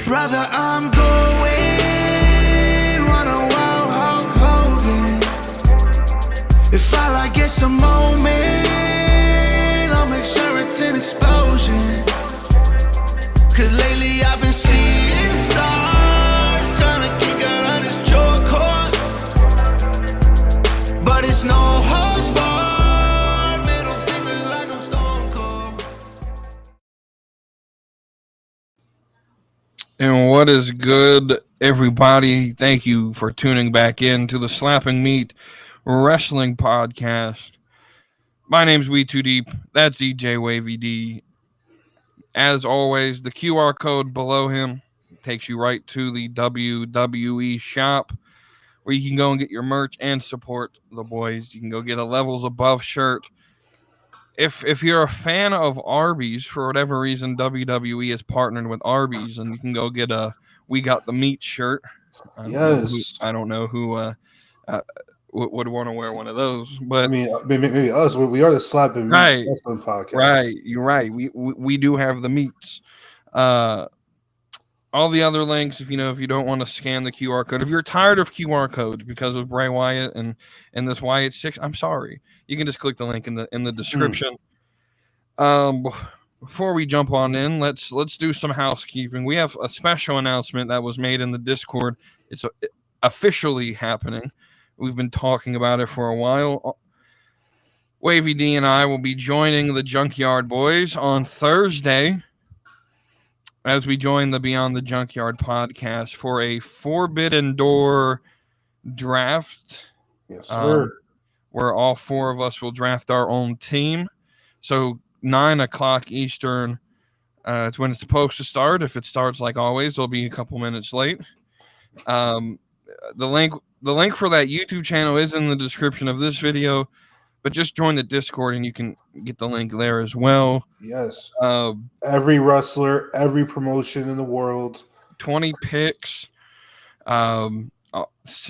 Brother, I'm going run a wild Hulk Hogan. If I like get some moment, I'll make sure it's an explosion. Cause lately I've been seeing stars trying to kick out on this joy course, but it's no holds barred. Middle fingers like I'm Stone Cold. And what is good, everybody? Thank you for tuning back in to the Slapping Meat Wrestling Podcast. My name's WeTooDeep. That's DJWAVYD. As always, the QR code below him takes you right to the WWE shop where you can go and get your merch and support the boys. You can go get a Levels Above shirt. If you're a fan of Arby's, for whatever reason, WWE is partnered with Arby's, and you can go get a We Got the Meat shirt. I don't know who would want to wear one of those, but I mean, maybe us. We are the Slapping Meat Wrestling Podcast. Right, you're right. We do have the meats. All the other links, if you don't want to scan the QR code, if you're tired of QR codes because of Bray Wyatt and this Wyatt 6, I'm sorry. You can just click the link in the description. Before we jump on in, let's do some housekeeping. We have a special announcement that was made in the Discord. It's officially happening. We've been talking about it for a while. Wavy D and I will be joining the Junkyard Boys on Thursday as we join the Beyond the Junkyard podcast for a Forbidden Door draft. Yes, sir. Where all four of us will draft our own team. So 9:00 Eastern, it's when it's supposed to start. If it starts like always, it'll be a couple minutes late. The link for that YouTube channel is in the description of this video, but just join the Discord and you can get the link there as well. Yes. Every wrestler, every promotion in the world. 20 picks.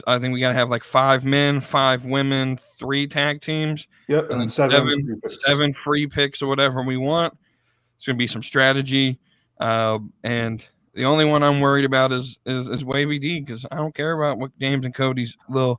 I think we got to have like 5 men, 5 women, 3 tag teams. Yep, and 7 free picks or whatever we want. It's going to be some strategy. And the only one I'm worried about is Wavy D, because I don't care about what James and Cody's little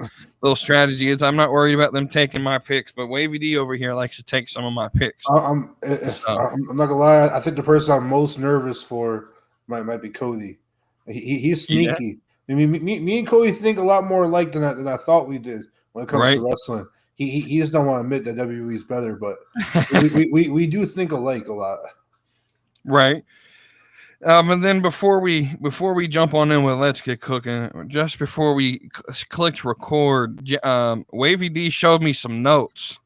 strategy is. I'm not worried about them taking my picks, but Wavy D over here likes to take some of my picks. I'm not gonna lie. I think the person I'm most nervous for might be Cody. He's sneaky. Yeah. I mean, me and Cody think a lot more alike than I thought we did when it comes to wrestling. He just don't want to admit that WWE is better, but we do think alike a lot. Right. And then before we jump on in with Let's Get Cooking, just before we clicked record, Wavy D showed me some notes.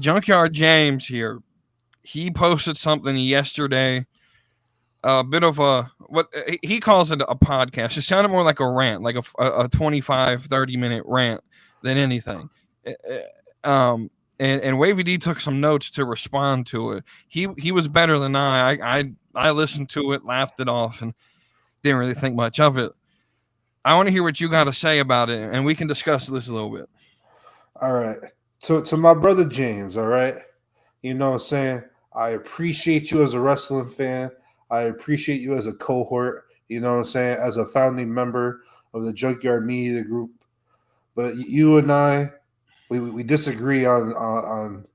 Junkyard James here, he posted something yesterday, a bit of what he calls it a podcast. It sounded more like a rant, like a 25, 30-minute rant than anything. And Wavy D took some notes to respond to it. He was better than I listened to it, laughed it off, and didn't really think much of it. I want to hear what you got to say about it, and we can discuss this a little bit. All right. To my brother James, all right? You know what I'm saying? I appreciate you as a wrestling fan. I appreciate you as a cohort, you know what I'm saying, as a founding member of the Junkyard Media Group. But you and I, we disagree on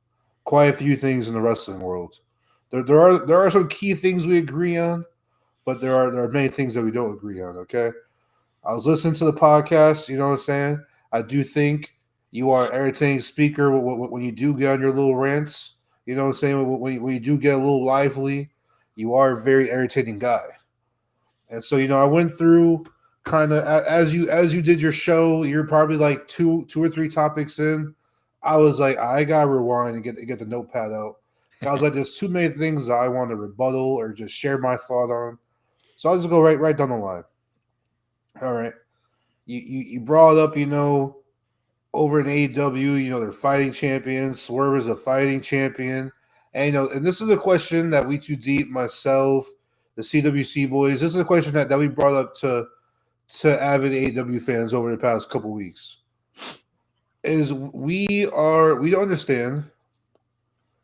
quite a few things in the wrestling world. There are some key things we agree on, but there are many things that we don't agree on, okay? I was listening to the podcast, you know what I'm saying? I do think you are an entertaining speaker when you do get on your little rants, you know what I'm saying? When you do get a little lively, you are a very entertaining guy. And so, I went through kind of as you did your show, you're probably like two or 3 topics in. I was like, I gotta rewind and get the notepad out. I was like, there's too many things that I want to rebuttal or just share my thought on. So I'll just go right down the line. All right. You brought up, over in AEW, they're fighting champions. Swerve is a fighting champion. And, and this is a question that WeTooDeep, myself, the CWC boys, this is a question that we brought up to avid AEW fans over the past couple weeks. Is we don't understand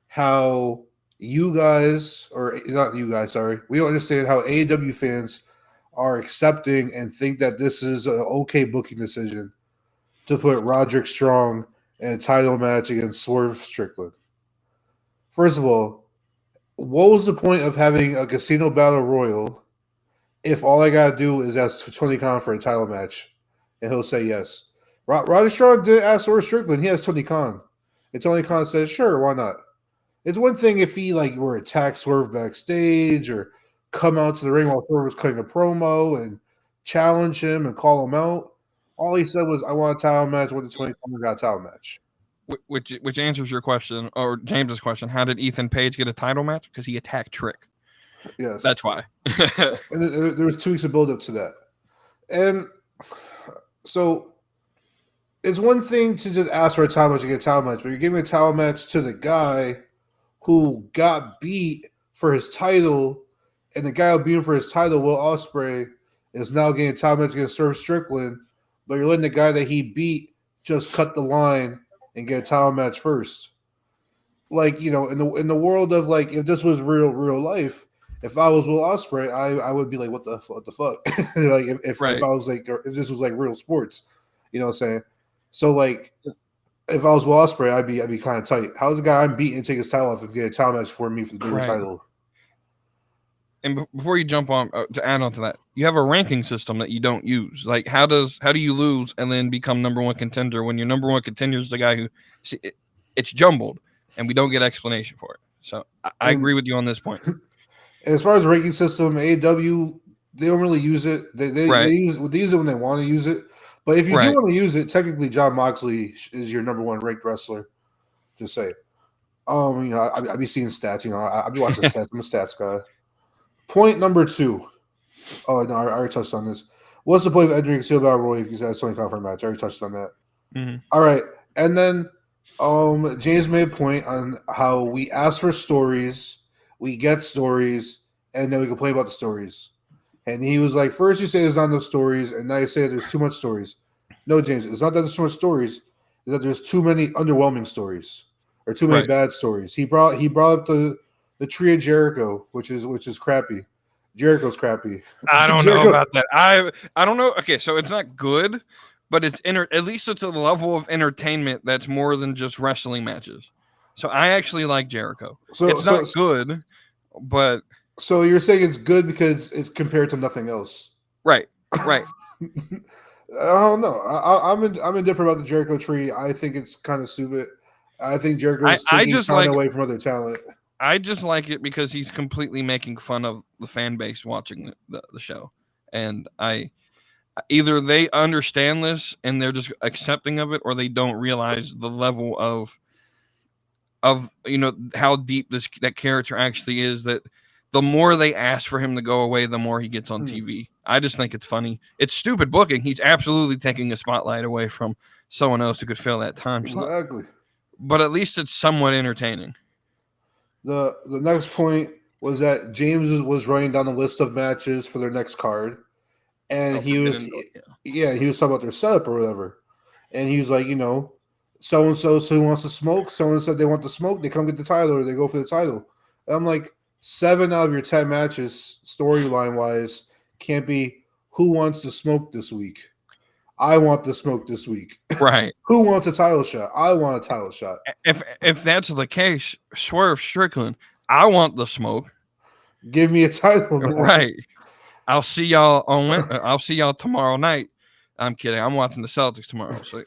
how you guys, or not you guys, sorry, we don't understand how AEW fans are accepting and think that this is an okay booking decision to put Roderick Strong in a title match against Swerve Strickland. First of all, what was the point of having a casino battle royal if all I gotta do is ask Tony Khan for a title match and he'll say yes? Roderick Strong did ask Swerve Strickland. He has Tony Khan, and Tony Khan says, "Sure, why not?" It's one thing if he were attack Swerve backstage or come out to the ring while Swerve was cutting a promo and challenge him and call him out. All he said was, "I want a title match with the 20 got a title match." Which answers your question, or James's question. How did Ethan Page get a title match? Because he attacked Trick. Yes. That's why. And there was 2 weeks of build up to that. And so it's one thing to just ask for a title match and get a title match, but you're giving a title match to the guy who got beat for his title, and the guy who beat him for his title, Will Ospreay, is now getting a title match against Swerve Strickland, but you're letting the guy that he beat just cut the line and get a title match first. Like, you know, in the world of if this was real life, if I was Will Ospreay, I would be like, what the fuck? if I was if this was real sports, you know what I'm saying? So if I was Will Ospreay, I'd be kind of tight. How's the guy I'm beating take his title off and get a title match for me for the bigger title? And before you jump on to add on to that, you have a ranking system that you don't use. Like, how do you lose and then become number one contender when your number one contender is the guy who it's jumbled and we don't get explanation for it? So I agree with you on this point. As far as the ranking system, AEW, they don't really use it. They use it when they want to use it. But if you do want to use it, technically Jon Moxley is your number one ranked wrestler. Just say, you know, I be seeing stats. You know, I be watching stats. I'm a stats guy. Point number 2. Oh no, I already touched on this. What's the point of entering Steel Battle Royal if you guys only come for a match? I already touched on that. Mm-hmm. All right, and then James made a point on how we ask for stories, we get stories, and then we complain about the stories. And he was like, first you say there's not enough stories, and now you say there's too much stories. No, James, it's not that there's too much stories. It's that there's too many underwhelming stories or too many bad stories. He brought up the Tree of Jericho, which is crappy. Jericho's crappy. I don't know about that. I don't know. Okay, so it's not good, but it's at least it's a level of entertainment that's more than just wrestling matches. So I actually like Jericho. So it's not good, but so you're saying it's good because it's compared to nothing else, right? I don't know. I'm indifferent about the Jericho tree. I think it's kind of stupid. I think Jericho's taking time away from other talent. I just like it because he's completely making fun of the fan base watching the show, and either they understand this and they're just accepting of it, or they don't realize the level of you know how deep that character actually is. That the more they ask for him to go away, the more he gets on TV. I just think it's funny. It's stupid booking. He's absolutely taking a spotlight away from someone else who could fill that time slot. Exactly. But at least it's somewhat entertaining. The next point was that James was writing down a list of matches for their next card, and he was talking about their setup or whatever, and he was like, you know, so and so who wants to smoke, someone said they want to smoke, they come get the title or they go for the title. And I'm like, 7 out of your 10 matches storyline wise can't be who wants to smoke this week. I want to smoke this week. Right. Who wants a title shot? I want a title shot. If that's the case, Swerve Strickland, I want the smoke. Give me a title match. Right. I'll see y'all tomorrow night. I'm kidding. I'm watching the Celtics tomorrow, so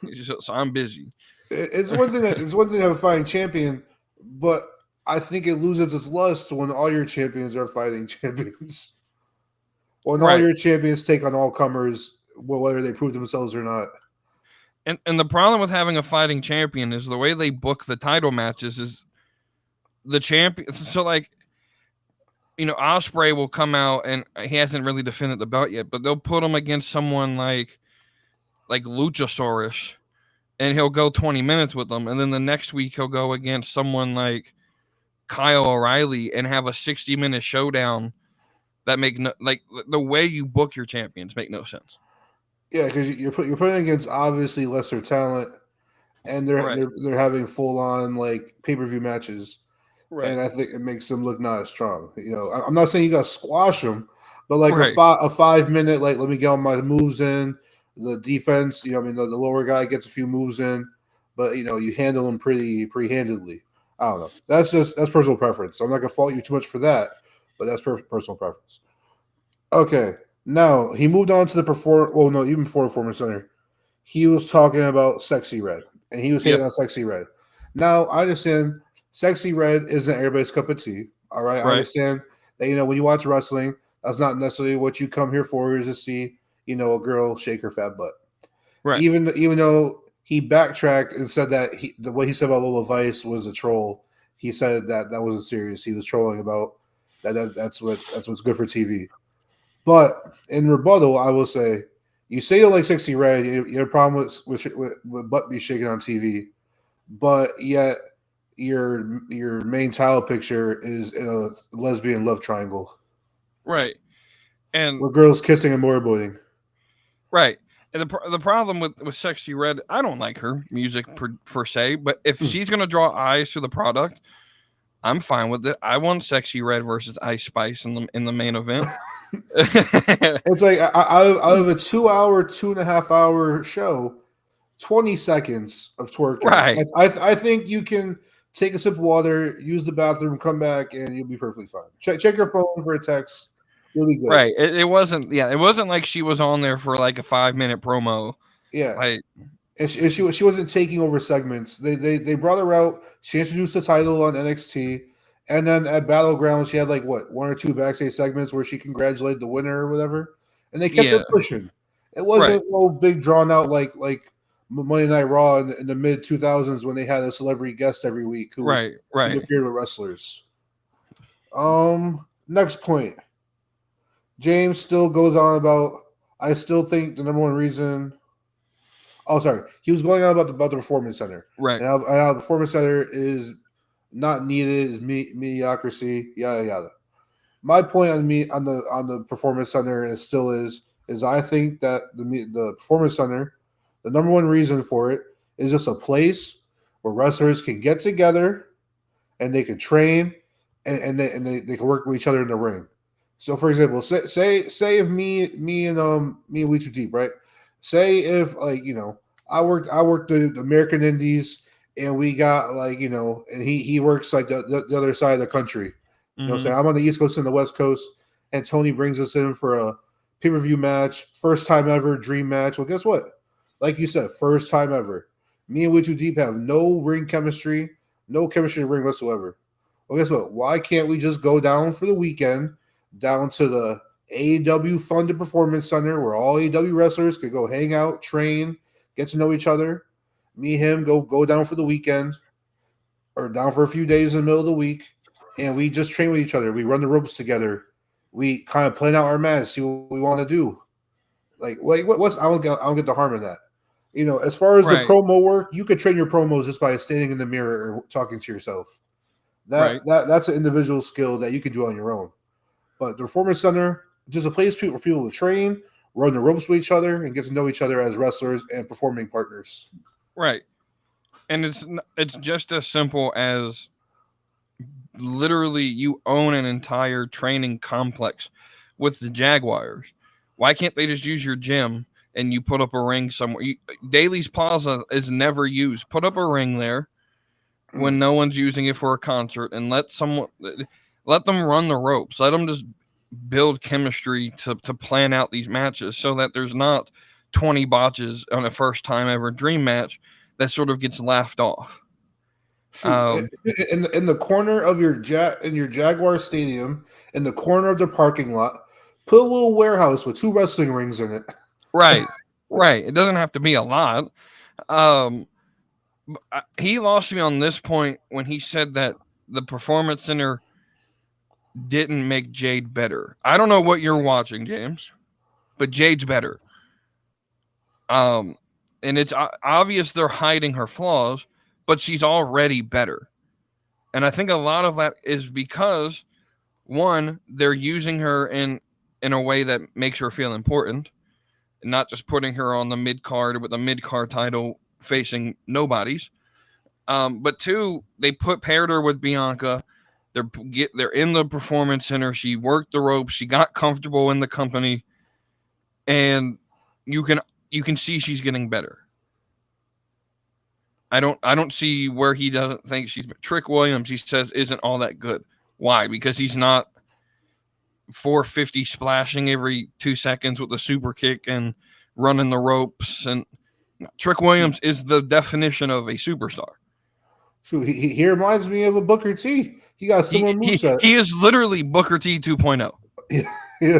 I'm busy. It's one thing to have a fighting champion, but I think it loses its lust when all your champions are fighting champions. When all your champions take on all comers, whether they prove themselves or not. And the problem with having a fighting champion is the way they book the title matches is the champion. So you know, Ospreay will come out and he hasn't really defended the belt yet, but they'll put him against someone like Luchasaurus, and he'll go 20 minutes with them, and then the next week he'll go against someone like Kyle O'Reilly and have a 60-minute showdown. That make the way you book your champions make no sense. Yeah, because you're putting against obviously lesser talent, and they're having full on pay-per-view matches, and I think it makes them look not as strong. You know, I'm not saying you got to squash them, But like Right. a 5 minute, like let me get all my moves in. The defense, the lower guy gets a few moves in, but you handle them pretty handedly. I don't know. That's personal preference. I'm not gonna fault you too much for that, but that's personal preference. Okay, now he moved on to the Well, no, even before Performance Center, he was talking about Sexy Red, and he was hating on Sexy Red. Now I understand Sexy Red isn't everybody's cup of tea. All right, I understand that when you watch wrestling, that's not necessarily what you come here for, is to see a girl shake her fat butt. Right. Even though he backtracked and said that what he said about Lola Vice was a troll. He said that wasn't serious. He was trolling about that's what's good for TV. But in rebuttal, I will say, you say you like Sexy Red, you have a problem with butt be shaking on TV, but yet your main title picture is in a lesbian love triangle. Right. And with girls kissing and motorboating. Right. And the problem with Sexy Red, I don't like her music per se, but if she's going to draw eyes to the product, I'm fine with it. I want Sexy Red versus Ice Spice in the main event. It's like out of a 2.5 hour show, 20 seconds of twerking. Right. I think you can take a sip of water, use the bathroom, come back, and you'll be perfectly fine. Check your phone for a text. You'll be good. Right. It wasn't like she was on there for like a 5-minute promo. Yeah. Like, and she wasn't taking over segments. They brought her out. She introduced the title on NXT. And then at Battleground, she had like one or two backstage segments where she congratulated the winner or whatever, and they kept it pushing. It wasn't no big drawn out like Monday Night Raw in the mid 2000s when they had a celebrity guest every week who interfered with wrestlers. Next point, James still goes on about. I still think the number one reason. Oh, sorry, he was going on about the Performance Center. Right. And how the Performance Center is not needed, is mediocrity, yada yada. My point on the Performance Center is I think that the Performance Center, the number one reason for it is just a place where wrestlers can get together and they can train and they can work with each other in the ring. So, for example, say if me and WeTooDeep, right? Say if I worked the American Indies. And we got and he works like the other side of the country. You know what I'm saying? I'm on the East Coast and the West Coast, and Tony brings us in for a pay-per-view match, first time ever, dream match. Well, guess what? Like you said, first time ever. Me and WeTooDeep have no ring chemistry, no chemistry in the ring whatsoever. Well, guess what? Why can't we just go down for the weekend, down to the AEW funded Performance Center where all AEW wrestlers could go hang out, train, get to know each other? Me, him, go down for the weekend or down for a few days in the middle of the week, and we just train with each other. We run the ropes together. We kind of plan out our match, see what we want to do. Like what's I don't get the harm in that. As far as the promo work, you could train your promos just by standing in the mirror and talking to yourself. That's an individual skill that you can do on your own. But the Performance Center, just a place for people to train, run the ropes with each other, and get to know each other as wrestlers and performing partners. Right. And it's just as simple as literally you own an entire training complex with the Jaguars. Why can't they just use your gym and you put up a ring somewhere? Daly's Plaza is never used. Put up a ring there when no one's using it for a concert and let them run the ropes. Let them just build chemistry to plan out these matches so that there's not 20 botches on a first time ever dream match that sort of gets laughed off. In the corner of your Jaguar Stadium, in the corner of the parking lot, put a little warehouse with 2 wrestling rings in it. Right. It doesn't have to be a lot. He lost me on this point when he said that the Performance Center didn't make Jade better. I don't know what you're watching, James, but Jade's better. And it's obvious they're hiding her flaws, but she's already better. And I think a lot of that is because, one, they're using her in a way that makes her feel important, and not just putting her on the mid-card with a mid-card title facing nobodies. But two, they paired her with Bianca, They're in the performance center. She worked the ropes. She got comfortable in the company, and you can see she's getting better. I don't see where he doesn't think she's Trick Williams. He says isn't all that good. Why? Because he's not 450 splashing every 2 seconds with a super kick and running the ropes. And Trick Williams is the definition of a superstar. So he reminds me of a Booker T. He got similar moveset. He is literally Booker T 2.0. Yeah.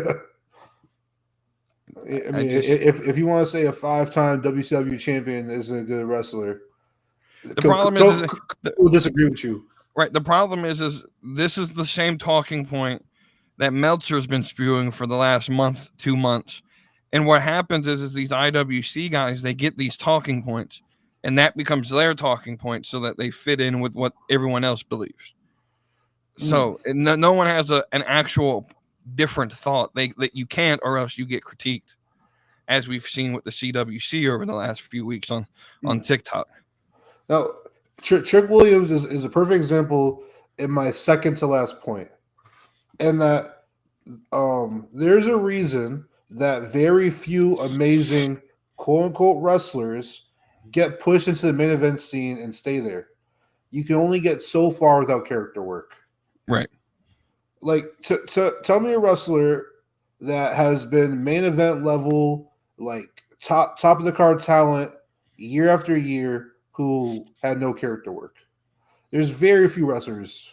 I mean, if you want to say a 5-time WCW champion is a good wrestler, the problem is we'll disagree with you. Right. The problem is this is the same talking point that Meltzer's been spewing for the last 2 months. And what happens is these IWC guys, they get these talking points, and that becomes their talking point so that they fit in with what everyone else believes. So no one has an actual different thought. That you can't, or else you get critiqued, as we've seen with the CWC over the last few weeks on TikTok. Now, Trick Williams is a perfect example in my second to last point. And that there's a reason that very few amazing quote-unquote wrestlers get pushed into the main event scene and stay there. You can only get so far without character work. Right. Like, tell me a wrestler that has been main event level, like top of the card talent year after year who had no character work. There's very few wrestlers.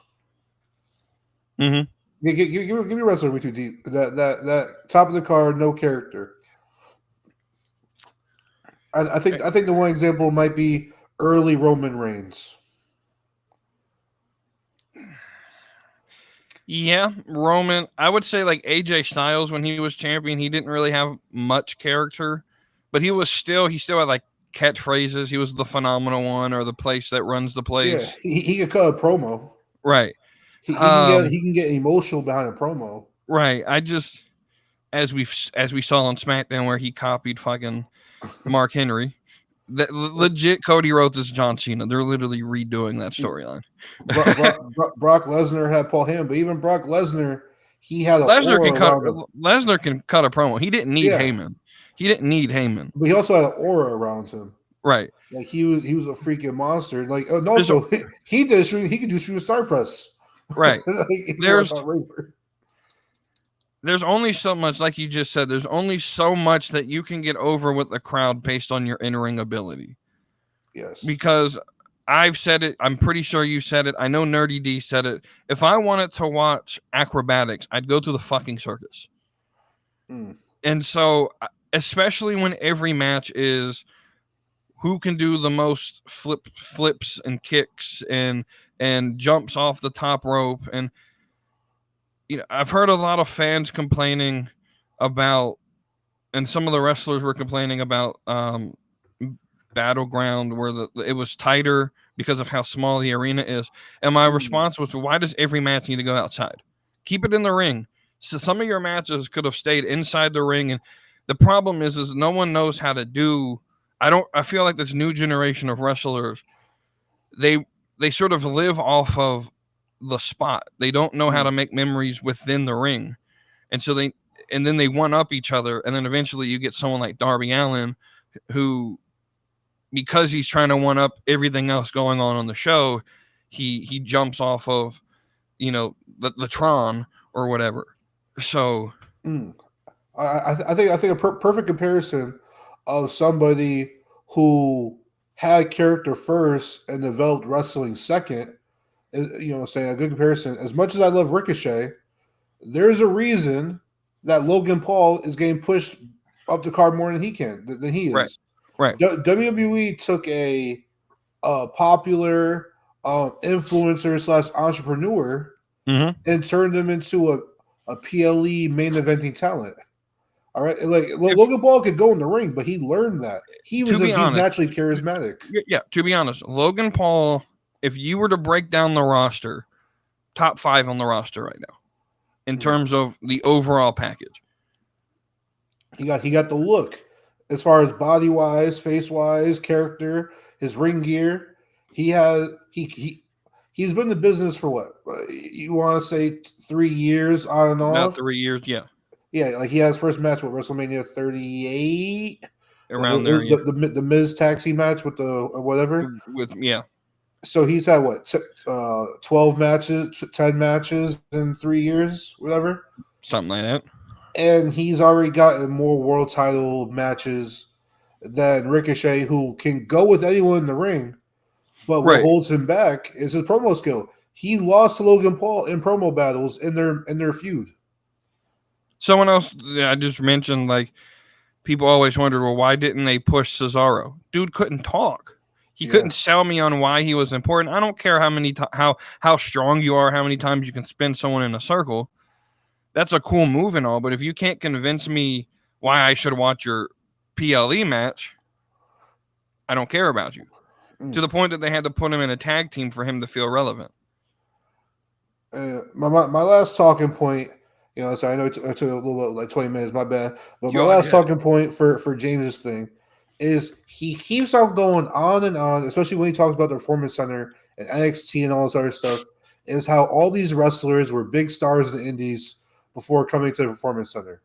Mm-hmm. Give me a wrestler WeTooDeep. That top of the card, no character. I think the one example might be early Roman Reigns. Yeah, Roman. I would say like AJ Styles when he was champion, he didn't really have much character, but he still had like catchphrases. He was the phenomenal one, or the place that runs the place. Yeah, he could cut a promo. Right. He can get emotional behind a promo. Right. I just as we saw on SmackDown where he copied fucking Mark Henry. That legit Cody Rhodes is John Cena. They're literally redoing that storyline. Brock Lesnar had Paul Heyman, but even Brock Lesnar, he had Lesnar can cut a promo. He didn't need Heyman. He didn't need Heyman. But he also had an aura around him. Right. Like he was a freaking monster. Like he could do shooting star press. Right. There's only so much, like you just said, there's only so much that you can get over with the crowd based on your in-ring ability. Yes. Because I've said it. I'm pretty sure you said it. I know Nerdy D said it. If I wanted to watch acrobatics, I'd go to the fucking circus. And so, especially when every match is who can do the most flips and kicks and jumps off the top rope. And I've heard a lot of fans complaining about, and some of the wrestlers were complaining about Battleground, where it was tighter because of how small the arena is. And my response was, why does every match need to go outside? Keep it in the ring. So some of your matches could have stayed inside the ring. And the problem is no one knows how to do. I feel like this new generation of wrestlers, they sort of live off of the spot. They don't know how to make memories within the ring. And so then they one up each other. And then eventually you get someone like Darby Allin who, because he's trying to one up everything else going on the show, he jumps off of, the Tron or whatever. So I think a perfect comparison of somebody who had character first and developed wrestling second is, saying a good comparison. As much as I love Ricochet, there's a reason that Logan Paul is getting pushed up the card more than he is. Right. WWE took a popular influencer / entrepreneur and turned him into a PLE main eventing talent. All right, Logan Paul could go in the ring, but he learned that he's naturally charismatic. Yeah, to be honest, Logan Paul, if you were to break down the roster, top 5 on the roster right now, in terms of the overall package, he got the look, as far as body wise, face wise, character, his ring gear. He He's been in the business for what? You want to say 3 years on and off? About 3 years, yeah. Yeah, like he had his first match with WrestleMania 38. Around there, yeah. The Miz tag team match with the whatever. Yeah. So he's had what? 12 matches, 10 matches in 3 years, whatever. Something like that. And he's already gotten more world title matches than Ricochet, who can go with anyone in the ring. But what holds him back is his promo skill. He lost to Logan Paul in promo battles in their feud. Someone else I just mentioned, like, people always wondered, well, why didn't they push Cesaro? Dude couldn't talk. He couldn't sell me on why he was important. I don't care how strong you are, how many times you can spin someone in a circle. That's a cool move and all, but if you can't convince me why I should watch your PLE match, I don't care about you. To the point that they had to put him in a tag team for him to feel relevant. My last talking point, so I know it took a little bit, like 20 minutes, my bad. But my last talking point for James's thing is he keeps on going on and on, especially when he talks about the Performance Center and NXT and all this other stuff, is how all these wrestlers were big stars in the indies before coming to the Performance Center.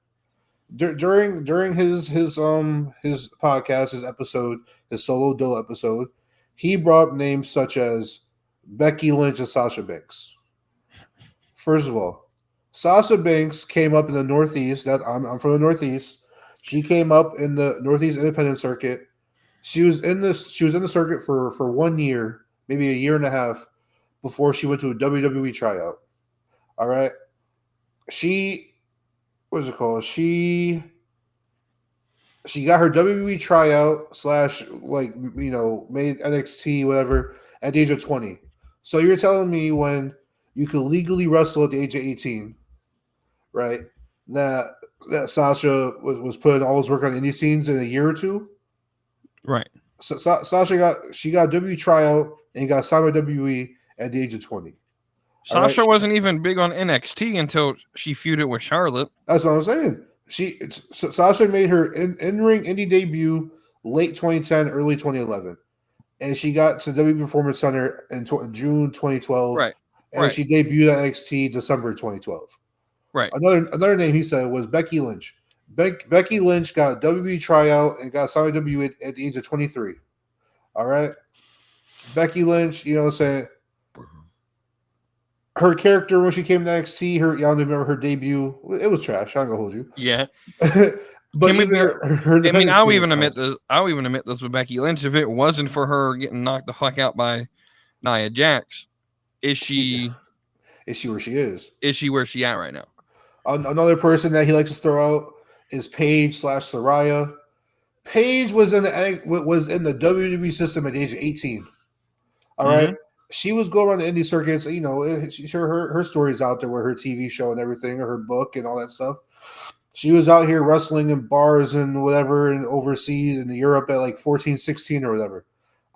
During his podcast, his episode, his solo Dilla episode, he brought up names such as Becky Lynch and Sasha Banks. First of all, Sasha Banks came up in the Northeast. I'm from the Northeast. She came up in the Northeast Independent Circuit. She was in the circuit for 1 year, maybe a year and a half, before she went to a WWE tryout. All right. What is it called? She got her WWE tryout / made NXT, whatever, at the age of 20. So you're telling me when you could legally wrestle at the age of 18, right? That Sasha was putting all his work on indie scenes in a year or two? Right. So Sasha got WWE tryout and got signed by WWE at the age of 20. Sasha wasn't even big on NXT until she feuded with Charlotte. That's what I'm saying. Sasha made her in-ring indie debut late 2010, early 2011. And she got to WWE Performance Center in June 2012. Right. And she debuted at NXT December 2012. Right. Another name he said was Becky Lynch. Becky Lynch got a WWE tryout and got signed with WWE at the age of 23. All right. Becky Lynch, you know what I'm saying? Her character when she came to NXT, y'all remember her debut? It was trash. I'm gonna hold you. Yeah. But I'll even admit this with Becky Lynch. If it wasn't for her getting knocked the fuck out by Nia Jax, is she where she is? Is she where she at right now? Another person that he likes to throw out is Paige / Saraya. Paige was in the WWE system at the age of 18. All right. She was going around the indie circuits, her story's out there with her TV show and everything, or her book and all that stuff. She was out here wrestling in bars and whatever, and overseas in Europe at like 14, 16 or whatever.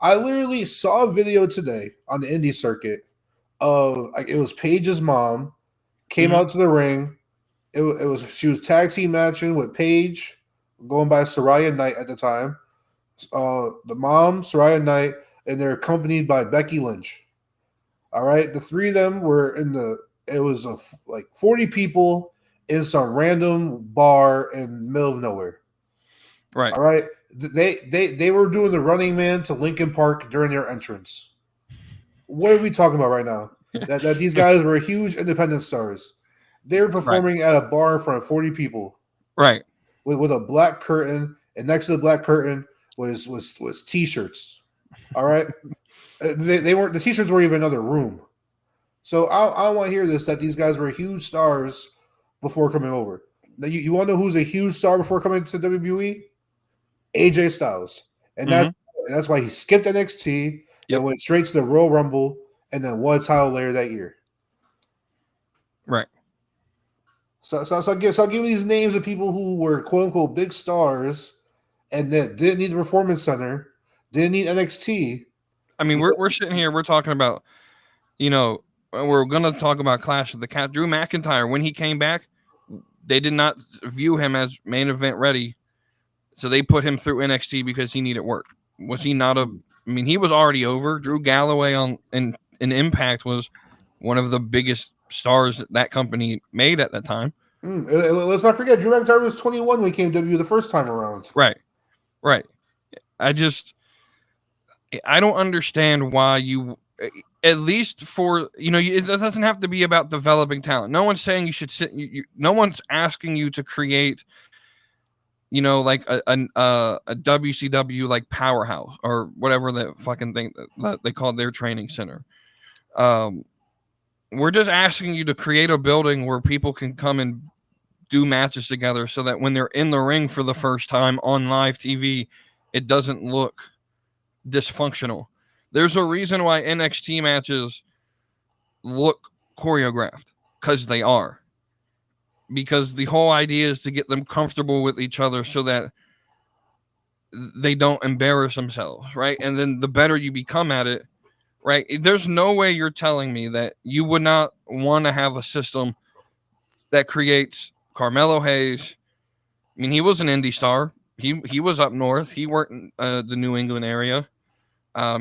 I literally saw a video today on the indie circuit of, it was Paige's mom came out to the ring. She was tag team matching with Paige, going by Saraya Knight at the time. The mom, Saraya Knight, and they're accompanied by Becky Lynch. All right. The three of them were it was like 40 people in some random bar in the middle of nowhere. Right. All right. They were doing the Running Man to Lincoln Park during their entrance. What are we talking about right now? that these guys were huge independent stars. They were performing at a bar in front of 40 people. Right. With a black curtain, and next to the black curtain was t-shirts. All right. They weren't, the t-shirts weren't even in another room. So I want to hear this, that these guys were huge stars before coming over. Now you want to know who's a huge star before coming to WWE? AJ Styles. And that's why he skipped NXT and went straight to the Royal Rumble and then won a title later that year. Right. So I'll give you these names of people who were quote unquote big stars and that didn't need the Performance Center, didn't need NXT. I mean, we're sitting here, we're talking about, we're gonna talk about Clash of the Cat. Drew McIntyre, when he came back, they did not view him as main event ready. So they put him through NXT because he needed work. Was he not he was already over. Drew Galloway in and Impact was one of the biggest stars that company made at that time. Let's not forget, Drew McIntyre was 21 when he came to WWE the first time around. Right. I don't understand why you, at least for, it doesn't have to be about developing talent. No one's saying you should sit. No one's asking you to create, like a WCW like powerhouse or whatever that fucking thing that they call their training center. We're just asking you to create a building where people can come and do matches together so that when they're in the ring for the first time on live TV, it doesn't look dysfunctional. There's a reason why NXT matches look choreographed, because they are. Because the whole idea is to get them comfortable with each other so that they don't embarrass themselves, right? And then the better you become at it, right? There's no way you're telling me that you would not want to have a system that creates Carmelo Hayes. I mean, he was an indie star. He was up north. He worked in the New England area.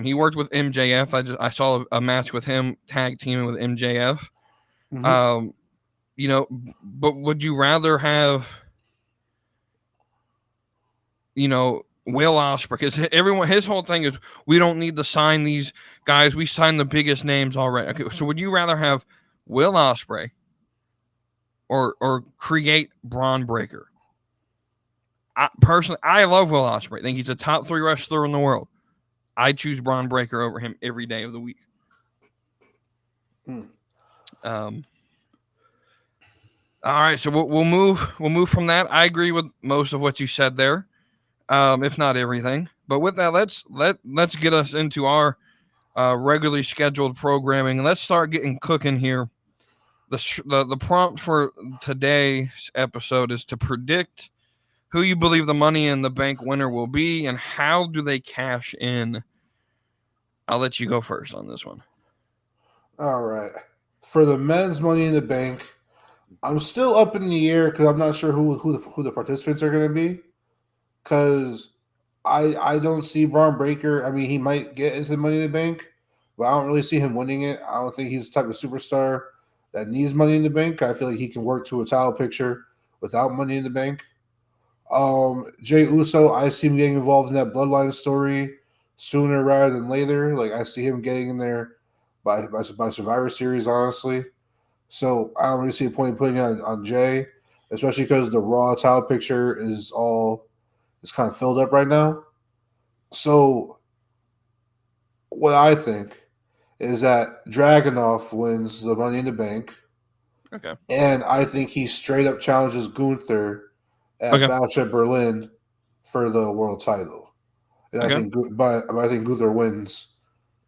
He worked with MJF. I saw a match with him tag teaming with MJF. But would you rather have, Will Ospreay? Because his whole thing is, we don't need to sign these guys. We signed the biggest names already. Okay, so would you rather have Will Ospreay or create Bron Breakker? Personally, I love Will Ospreay. I think he's a top 3 wrestler in the world. I choose Bron Breakker over him every day of the week. All right, so we'll move from that. I agree with most of what you said there, if not everything. But with that, let's get us into our regularly scheduled programming. Let's start getting cooking here. The prompt for today's episode is to predict who you believe the Money in the Bank winner will be and how do they cash in. I'll let you go first on this one. All right. For the men's Money in the Bank, I'm still up in the air because I'm not sure who the participants are going to be. Because I don't see Bron Breakker. I mean, he might get into Money in the Bank, but I don't really see him winning it. I don't think he's the type of superstar that needs Money in the Bank. I feel like he can work to a title picture without Money in the Bank. Jey Uso, I see him getting involved in that bloodline story sooner rather than later. Like, I see him getting in there by Survivor Series, honestly. So I don't really see a point in putting it on Jey, especially because the Raw title picture is kind of filled up right now. So what I think is that Dragunov wins the Money in the Bank. Okay. And I think he straight up challenges Gunther at Bash at Berlin for the world title. And I think Gunther wins,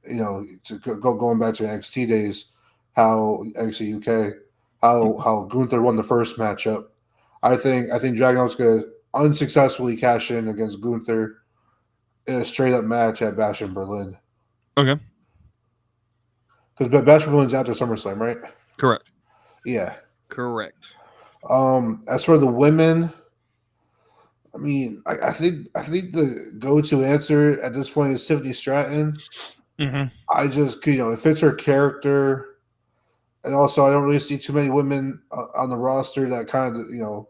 going back to NXT days, how NXT UK, how Gunther won the first matchup. I think Dragunov's going to unsuccessfully cash in against Gunther in a straight up match at Bash in Berlin. Okay. Because Bash in Berlin's after SummerSlam, right? Correct. Yeah. Correct. As for the women, I mean, I think the go-to answer at this point is Tiffany Stratton. Mm-hmm. I just, it fits her character, and also I don't really see too many women on the roster that kind of,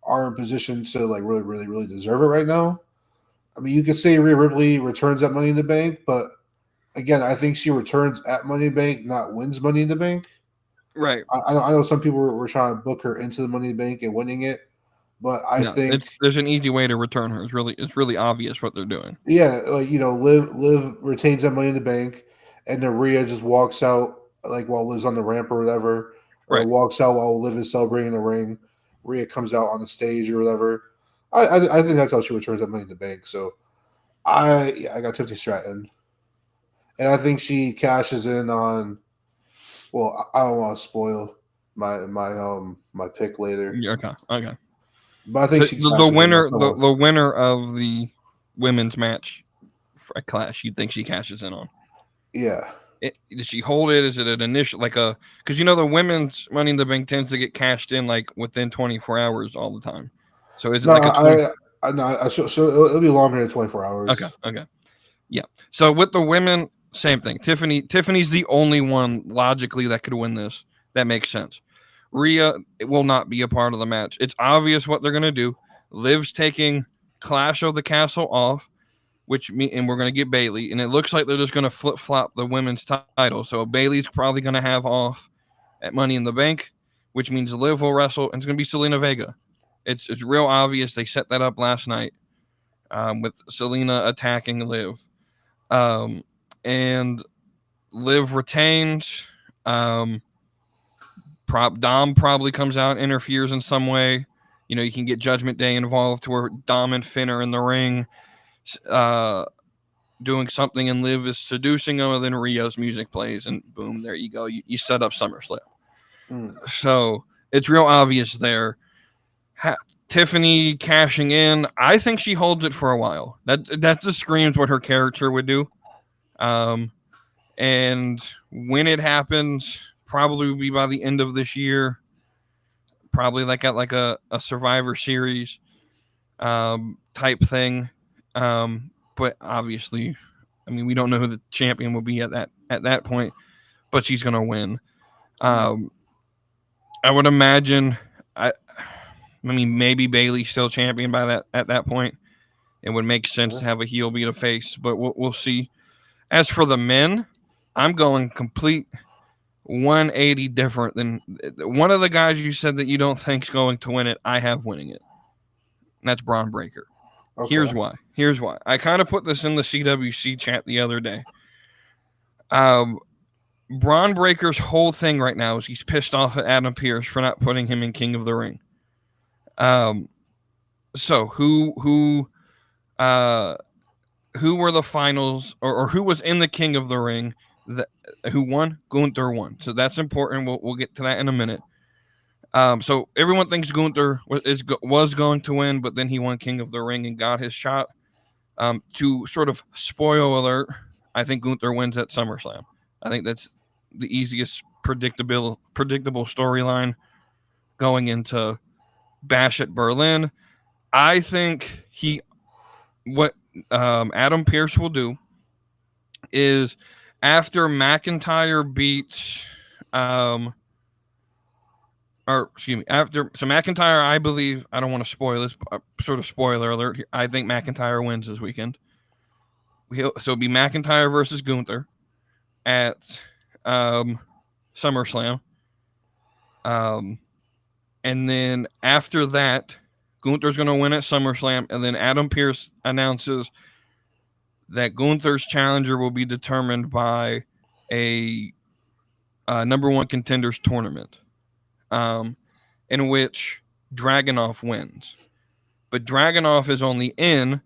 are in position to like really, really, really deserve it right now. I mean, you could say Rhea Ripley returns at Money in the Bank, but again, I think she returns at Money in the Bank, not wins Money in the Bank. Right. I know some people were trying to book her into the Money in the Bank and winning it, but I think there's an easy way to return her. It's really obvious what they're doing. Yeah, like Liv retains that Money in the Bank, and then Rhea just walks out like while Liv's on the ramp or whatever, or walks out while Liv is celebrating the ring. Rhea comes out on the stage or whatever. I think that's how she returns that Money in the Bank. So I got Tiffany Stratton, and I think she cashes in on. Well, I don't want to spoil my pick later. Okay. But I think the winner of the women's match for a Clash, you think she cashes in on? Yeah. Does she hold it? Is it an initial because the women's Money in the Bank tends to get cashed in like within 24 hours all the time. So is it so it'll be longer than 24 hours. Okay. Yeah. So with the women, Same thing. Tiffany's the only one logically that could win this. That makes sense. Rhea will not be a part of the match. It's obvious what they're going to do. Liv's taking Clash of the Castle off, and we're going to get Bayley. And it looks like they're just going to flip-flop the women's title. So Bayley's probably going to have off at Money in the Bank, which means Liv will wrestle, and it's going to be Selena Vega. It's real obvious. They set that up last night with Selena attacking Liv. And Liv retains. Dom probably comes out, interferes in some way. You know, you can get Judgment Day involved to where Dom and Finn are in the ring doing something, and Liv is seducing him, and then Rio's music plays, and boom, there you go. You set up SummerSlam. So it's real obvious there. Tiffany cashing in. I think she holds it for a while. That just screams what her character would do. And when it happens, probably will be by the end of this year. Probably like at a Survivor Series type thing. But obviously, I mean, we don't know who the champion will be at that point, but she's gonna win. I would imagine. I mean, maybe Bayley's still champion at that point. It would make sense to have a heel beat a face, but we'll see. As for the men, I'm going complete 180 different than one of the guys you said that you don't think's going to win it. I have winning it. And that's Bron Breakker. Okay. Here's why. I kind of put this in the CWC chat the other day. Bron Breakker's whole thing right now is he's pissed off at Adam Pearce for not putting him in King of the Ring. So who were the finals or who was in the King of the Ring? Who won? Gunther won. So that's important. We'll get to that in a minute. So everyone thinks Gunther was going to win, but then he won King of the Ring and got his shot. To sort of spoil alert, I think Gunther wins at SummerSlam. I think that's the easiest predictable storyline going into Bash at Berlin. I think what Adam Pearce will do is after McIntyre beats McIntyre, I believe, I don't want to spoil this, sort of spoiler alert here, I think McIntyre wins this weekend. So it'll be McIntyre versus Gunther at SummerSlam. And then after that, Gunther's going to win at SummerSlam, and then Adam Pearce announces that Gunther's challenger will be determined by a number one contenders tournament, in which Dragunov wins. But Dragunov is only in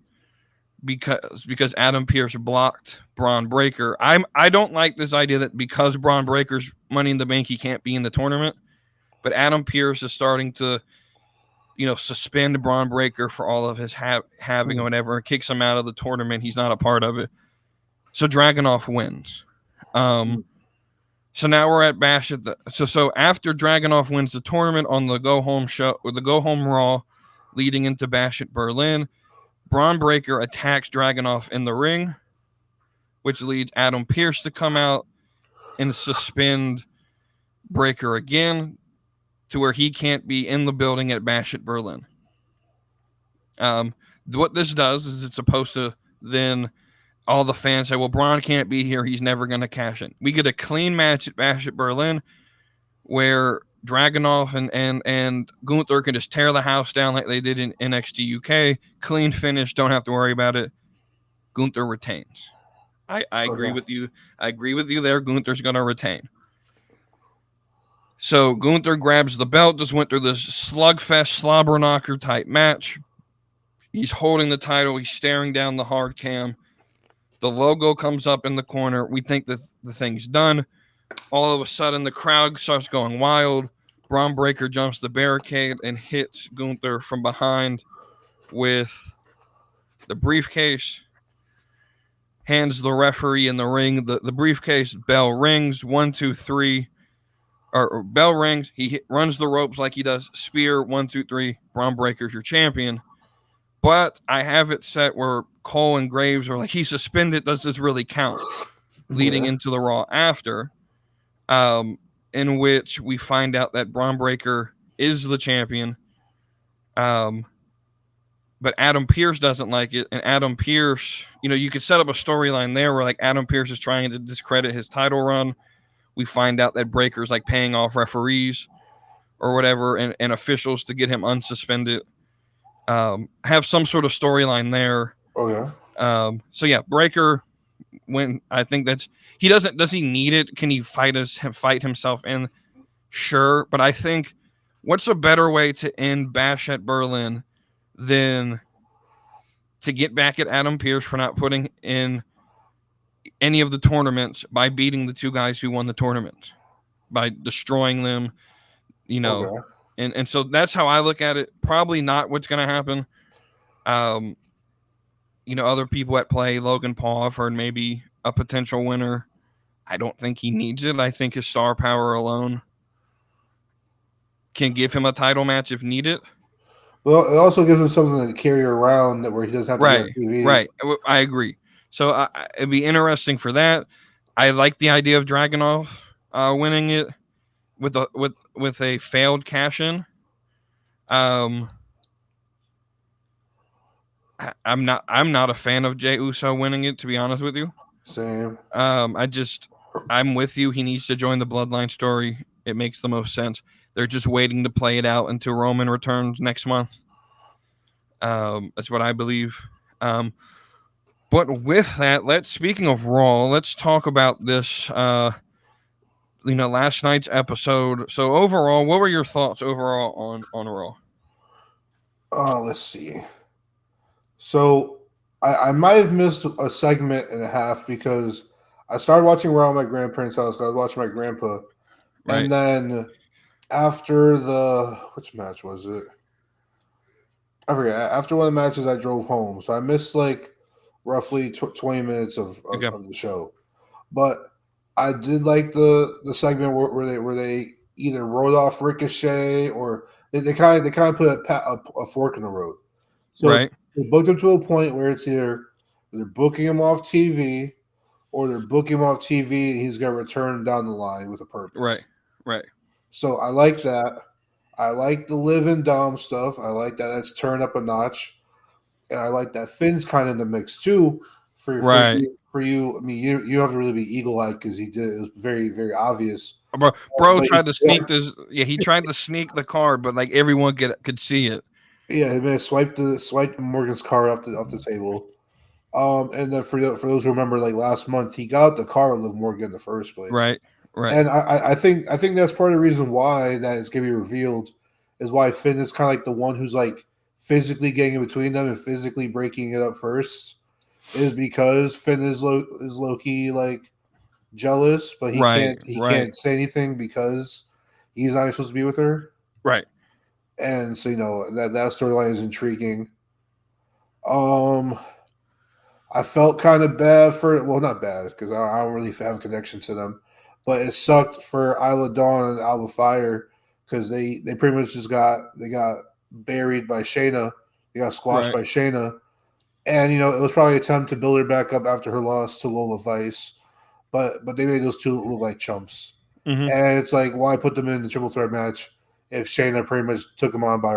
because Adam Pearce blocked Bron Breakker. I don't like this idea that because Bron Breakker's Money in the Bank, he can't be in the tournament. But Adam Pearce is starting to, suspend Bron Breakker for all of his having or whatever, kicks him out of the tournament. He's not a part of it. So Dragunov wins. So now we're at Bash at so after Dragunov wins the tournament on the Go Home show or the Go Home Raw leading into Bash at Berlin, Bron Breakker attacks Dragunov in the ring, which leads Adam Pearce to come out and suspend Breakker again to where he can't be in the building at Bash at Berlin. What this does is it's supposed to then all the fans say, well, Bron can't be here. He's never going to cash in. We get a clean match at Bash at Berlin where Dragunov and Gunther can just tear the house down like they did in NXT UK. Clean finish. Don't have to worry about it. Gunther retains. I agree with you. I agree with you there. Gunther's going to retain. So Gunther grabs the belt, just went through this slugfest, slobber knocker type match. He's holding the title. He's staring down the hard cam. The logo comes up in the corner. We think that the thing's done. All of a sudden, the crowd starts going wild. Bron Breakker jumps the barricade and hits Gunther from behind with the briefcase. Hands the referee in the ring. The briefcase bell rings. 1, 2, 3. Or bell rings. He runs the ropes like he does. Spear. 1, 2, 3. Bron Breakker's your champion. But I have it set where Cole and Graves are like, he's suspended. Does this really count? leading into the Raw after, in which we find out that Bron Breakker is the champion. But Adam Pearce doesn't like it, and Adam Pearce, you could set up a storyline there where like Adam Pearce is trying to discredit his title run. We find out that Breakker's like paying off referees or whatever and officials to get him unsuspended. Have some sort of storyline there. Oh yeah. So yeah, Breakker. When I think does he need it? Can he fight himself in? Sure, but I think what's a better way to end Bash at Berlin than to get back at Adam Pearce for not putting in any of the tournaments by beating the two guys who won the tournament, by destroying them, Okay. and so that's how I look at it. Probably not what's going to happen. Other people at play, Logan Paul, I've heard maybe a potential winner. I don't think he needs it. I think his star power alone can give him a title match if needed. Well, it also gives him something to carry around where he doesn't have to be on TV. Right. I agree. So it'd be interesting for that. I like the idea of Dragunov winning it with a failed cash in. I'm not a fan of Jey Uso winning it, to be honest with you. Same. I'm with you. He needs to join the Bloodline story. It makes the most sense. They're just waiting to play it out until Roman returns next month. That's what I believe. But with that, speaking of Raw, let's talk about this, last night's episode. So overall, what were your thoughts overall on Raw? Let's see. So I might have missed a segment and a half because I started watching Raw at my grandparents' house. I was watching my grandpa. Right. And then after which match was it? I forget. After one of the matches, I drove home. So I missed like roughly 20 minutes of the show. But I did like the segment where they either wrote off Ricochet or they kind of put a fork in the road. So right. They booked him to a point where it's either they're booking him off TV or they're booking him off TV and he's going to return down the line with a purpose. Right. So I like that. I like the Liv and Dom stuff. I like that that's turned up a notch. And I like that Finn's kind of in the mix too. For you. I mean, you have to really be eagle-eyed because he did. It was very, very obvious. Bro tried to sneak this. Yeah, he tried to sneak the card, but like everyone could see it. Yeah, he may swiped Morgan's card off the table. And then for those who remember, like last month, he got the car with Liv Morgan in the first place. Right. And I think that's part of the reason why that is going to be revealed is why Finn is kind of like the one who's like physically getting in between them and physically breaking it up first, is because Finn is low key like jealous, but he can't say anything because he's not supposed to be with her. Right. And so that storyline is intriguing. I felt kind of bad not bad because I don't really have a connection to them, but it sucked for Isla Dawn and Alba Fyre because they pretty much got buried by Shayna. They got squashed by Shayna, and it was probably an attempt to build her back up after her loss to Lola Vice, but they made those two look like chumps. Mm-hmm. And it's like, why put them in the triple threat match if Shayna pretty much took them on by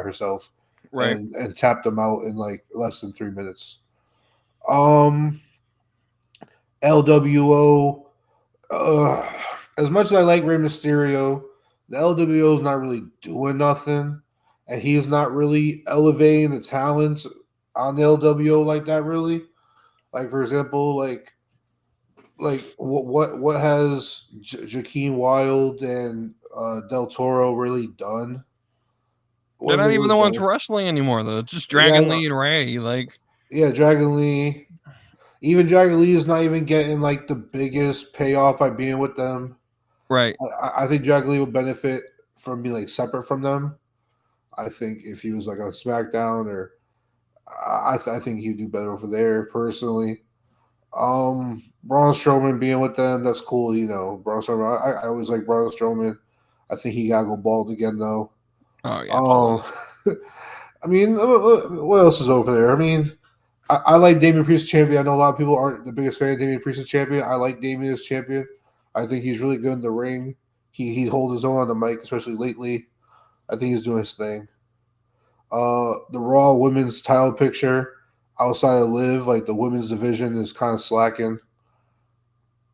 herself, and tapped them out in like less than 3 minutes. LWO. As much as I like Rey Mysterio, the LWO is not really doing nothing, and he's not really elevating the talents on the LWO like that. Really, like for example, like what has Jakeem Wild and Del Toro really done? They're not even the ones wrestling anymore, though. It's just Dragon Lee and Ray. Dragon Lee. Even Dragon Lee is not even getting like the biggest payoff by being with them. Right. I think Dragon Lee would benefit from being like separate from them. I think if he was like on SmackDown or I think he'd do better over there personally. Braun Strowman being with them, that's cool. Braun Strowman. I always like Braun Strowman. I think he gotta go bald again though. Oh yeah. I mean, what else is over there? I mean, I like Damian Priest as champion. I know a lot of people aren't the biggest fan of Damian Priest as champion. I like Damian as champion. I think he's really good in the ring. He holds his own on the mic, especially lately. I think he's doing his thing. The Raw women's title picture outside of Liv, like the women's division is kind of slacking.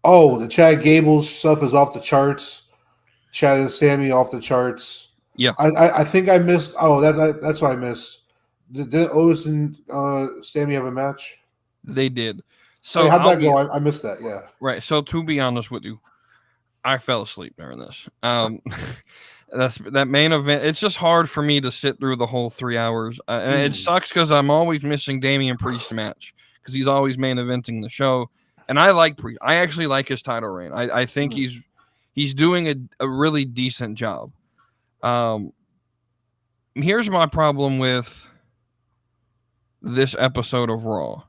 Oh, the Chad Gable stuff is off the charts. Chad and Sami off the charts. Yeah. I think I missed. Oh, that's what I missed. Did Otis and Sami have a match? They did. So hey, how'd that go? I missed that. Yeah. Right. So to be honest with you, I fell asleep during this. That main event. It's just hard for me to sit through the whole 3 hours, and it sucks because I'm always missing Damian Priest's match because he's always main eventing the show. And I like Priest. I actually like his title reign. I think he's doing a really decent job. Here's my problem with this episode of Raw.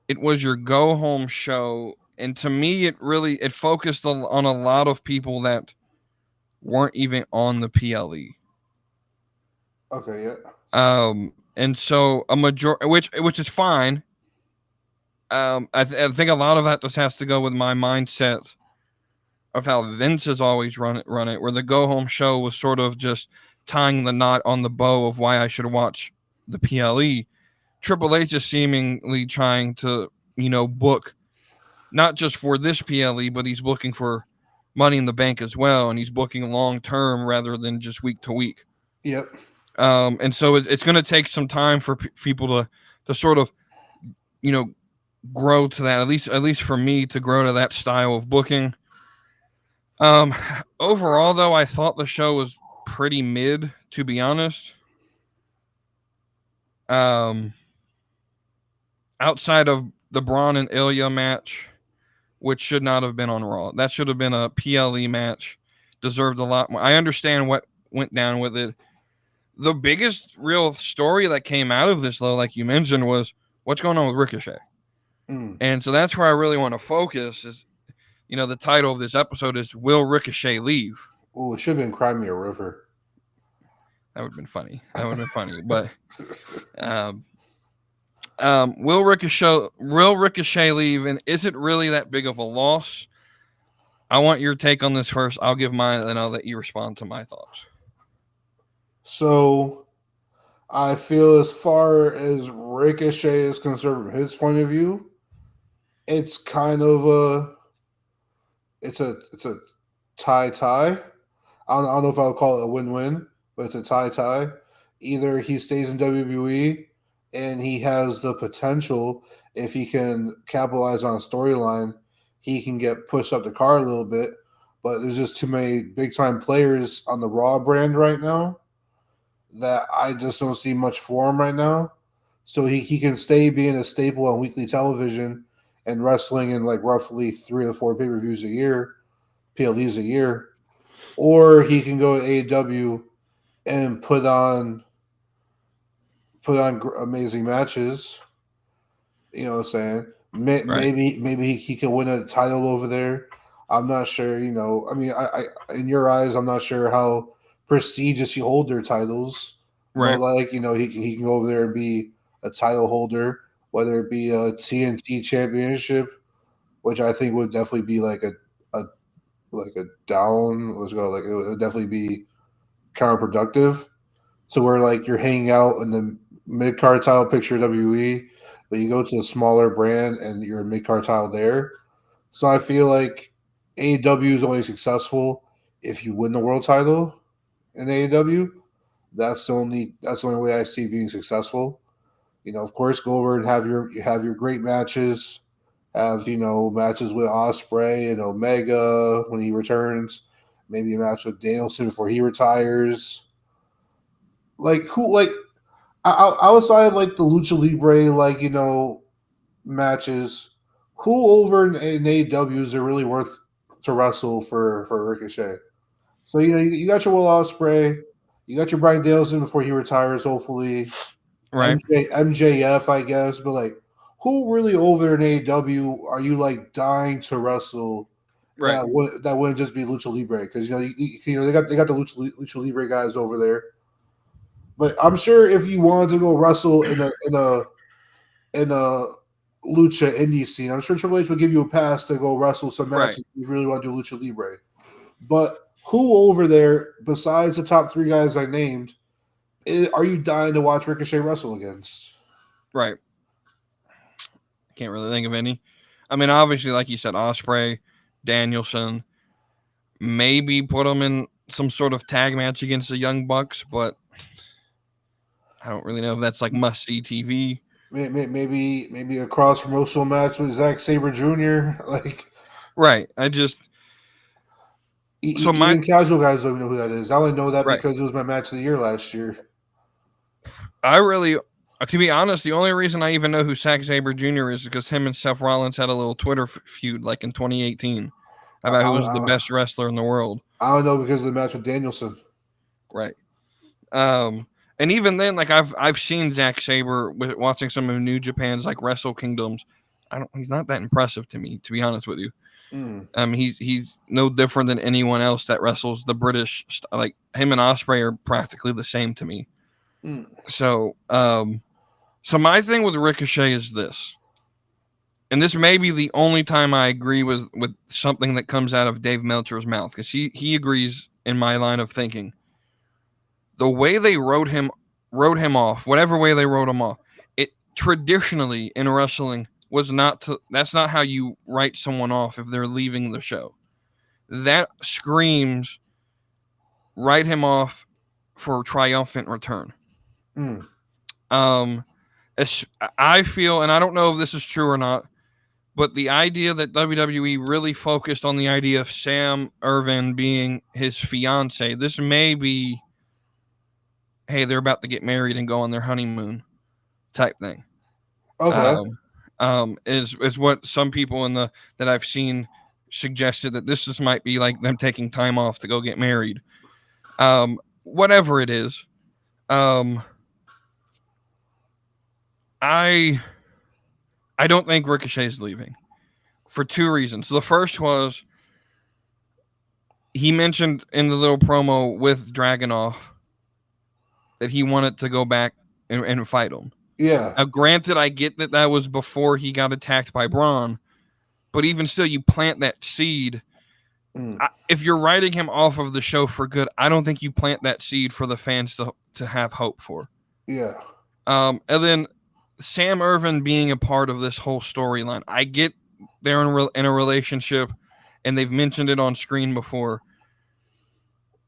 It was your go home show, and to me it focused on a lot of people that weren't even on the PLE. Okay, yeah. And so a majority, which is fine. I think a lot of that just has to go with my mindset of how Vince has always run it, where the go home show was sort of just tying the knot on the bow of why I should watch the PLE. Triple H is seemingly trying to, book not just for this PLE, but he's booking for Money in the Bank as well, and he's booking long term rather than just week to week. Yep. And so it's going to take some time for people to sort of, grow to that. At least for me to grow to that style of booking. Overall, though, I thought the show was pretty mid, to be honest. Outside of the Bron and Ilja match, which should not have been on Raw. That should have been a PLE match. Deserved a lot more. I understand what went down with it. The biggest real story that came out of this, though, like you mentioned, was what's going on with Ricochet. And so that's where I really want to focus is, the title of this episode is Will Ricochet Leave? Oh, it should have been Cry Me a River. That would have been funny. But will Ricochet leave, and is it really that big of a loss? I want your take on this first. I'll give mine, and then I'll let you respond to my thoughts. So, I feel as far as Ricochet is concerned from his point of view, it's kind of it's a tie. I don't know if I would call it a win-win, but it's a tie. Either he stays in WWE and he has the potential, if he can capitalize on a storyline, he can get pushed up the card a little bit. But there's just too many big-time players on the Raw brand right now that I just don't see much for him right now. So he can stay being a staple on weekly television and wrestling in like roughly 3 or 4 pay-per-views a year, PLEs a year, or he can go to AEW and put on amazing matches. You know what I'm saying? Maybe he can win a title over there. I'm not sure. I mean, I in your eyes, I'm not sure how prestigious you hold their titles. Right. But he can go over there and be a title holder, whether it be a TNT championship, which I think would definitely be like a down. Let's go. Like it would definitely be counterproductive. So where like you're hanging out in the mid card title picture WWE, but you go to a smaller brand and you're a mid card title there. So I feel like AEW is only successful if you win the world title in AEW. That's the only way I see being successful. Of course, go over and have your great matches. Have matches with Ospreay and Omega when he returns. Maybe a match with Danielson before he retires. Outside of like the Lucha Libre matches, who over in AEW are really worth to wrestle for Ricochet? So you got your Will Ospreay, you got your Bryan Danielson before he retires, hopefully. Right. MJF, I guess, but like, who really over in AEW are you like dying to wrestle? Right. That wouldn't just be Lucha Libre, because they got the Lucha Libre guys over there. But I'm sure if you wanted to go wrestle in a in a lucha indie scene. I'm sure Triple H would give you a pass to go wrestle some matches if you really want to do lucha libre. But who over there, besides the top 3 guys I named, are you dying to watch Ricochet wrestle against? Right. Can't really think of any. I mean, obviously, like you said, Ospreay, Danielson, maybe put them in some sort of tag match against the Young Bucks, but I don't really know if that's like must-see TV. Maybe a cross-promotional match with Zack Sabre Jr. Right. I just... even casual guys don't know who that is. I only know that right. because it was my match of the year last year. I really... To be honest, the only reason I even know who Zack Sabre Jr. is because him and Seth Rollins had a little Twitter feud like in 2018 about who was the best wrestler in the world. I don't know because of the match with Danielson. Right. And even then, like I've seen Zack Sabre watching some of New Japan's like Wrestle Kingdoms. He's not that impressive to me, to be honest with you. He's no different than anyone else that wrestles the British. Like him and Ospreay are practically the same to me. So my thing with Ricochet is this, and this may be the only time I agree with something that comes out of Dave Meltzer's mouth, because he agrees in my line of thinking. The way they wrote him off, whatever way they wrote him off, it traditionally in wrestling was that's not how you write someone off if they're leaving the show. That screams write him off for triumphant return. I feel, and I don't know if this is true or not, but the idea that WWE really focused on the idea of Sam Irvin being his fiance, this may be, hey, they're about to get married and go on their honeymoon type thing. Okay. Is what some people that I've seen suggested, that this just might be like them taking time off to go get married. Whatever it is. I don't think Ricochet is leaving for 2 reasons. The first was he mentioned in the little promo with Dragunov that he wanted to go back and fight him. Yeah. Now, granted, I get that was before he got attacked by Bron, but even still, you plant that seed. If you're writing him off of the show for good, I don't think you plant that seed for the fans to have hope for. Yeah. And then Sam Irvin being a part of this whole storyline. I get they're in a relationship, and they've mentioned it on screen before.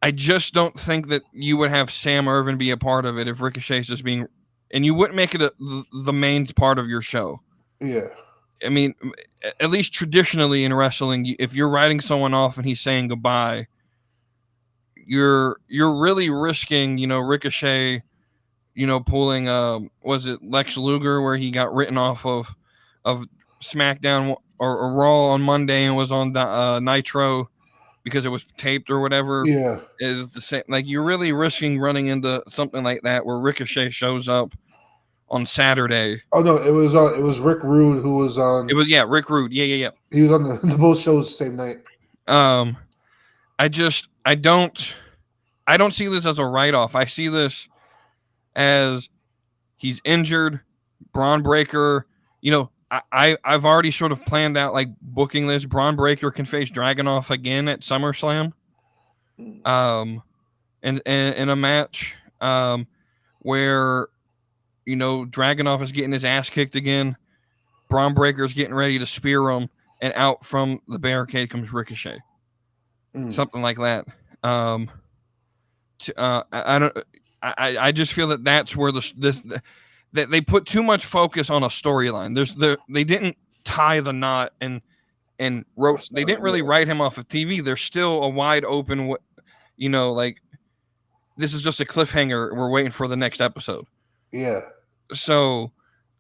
I just don't think that you would have Sam Irvin be a part of it if Ricochet's just being... And you wouldn't make it the main part of your show. Yeah. I mean, at least traditionally in wrestling, if you're writing someone off and he's saying goodbye, you're really risking, Ricochet, pulling, was it Lex Luger, where he got written off of SmackDown or Raw on Monday and was on Nitro because it was taped or whatever. Yeah. Is the same. Like, you're really risking running into something like that where Ricochet shows up on Saturday. Oh no, it was Rick Rude who was on. It was Rick Rude. Yeah. He was on the both shows the same night. I don't see this as a write-off. I see this as he's injured, Braun Breaker. I've already sort of planned out like booking this. Braun Breaker can face Dragunov again at SummerSlam. In a match where Dragunov is getting his ass kicked again, Braun Breaker's getting ready to spear him, and out from the barricade comes Ricochet. Something like that. I just feel that that's where that they put too much focus on a storyline. They didn't tie the knot and wrote. They didn't really write him off of TV. There's still a wide open, like this is just a cliffhanger. We're waiting for the next episode. Yeah. So,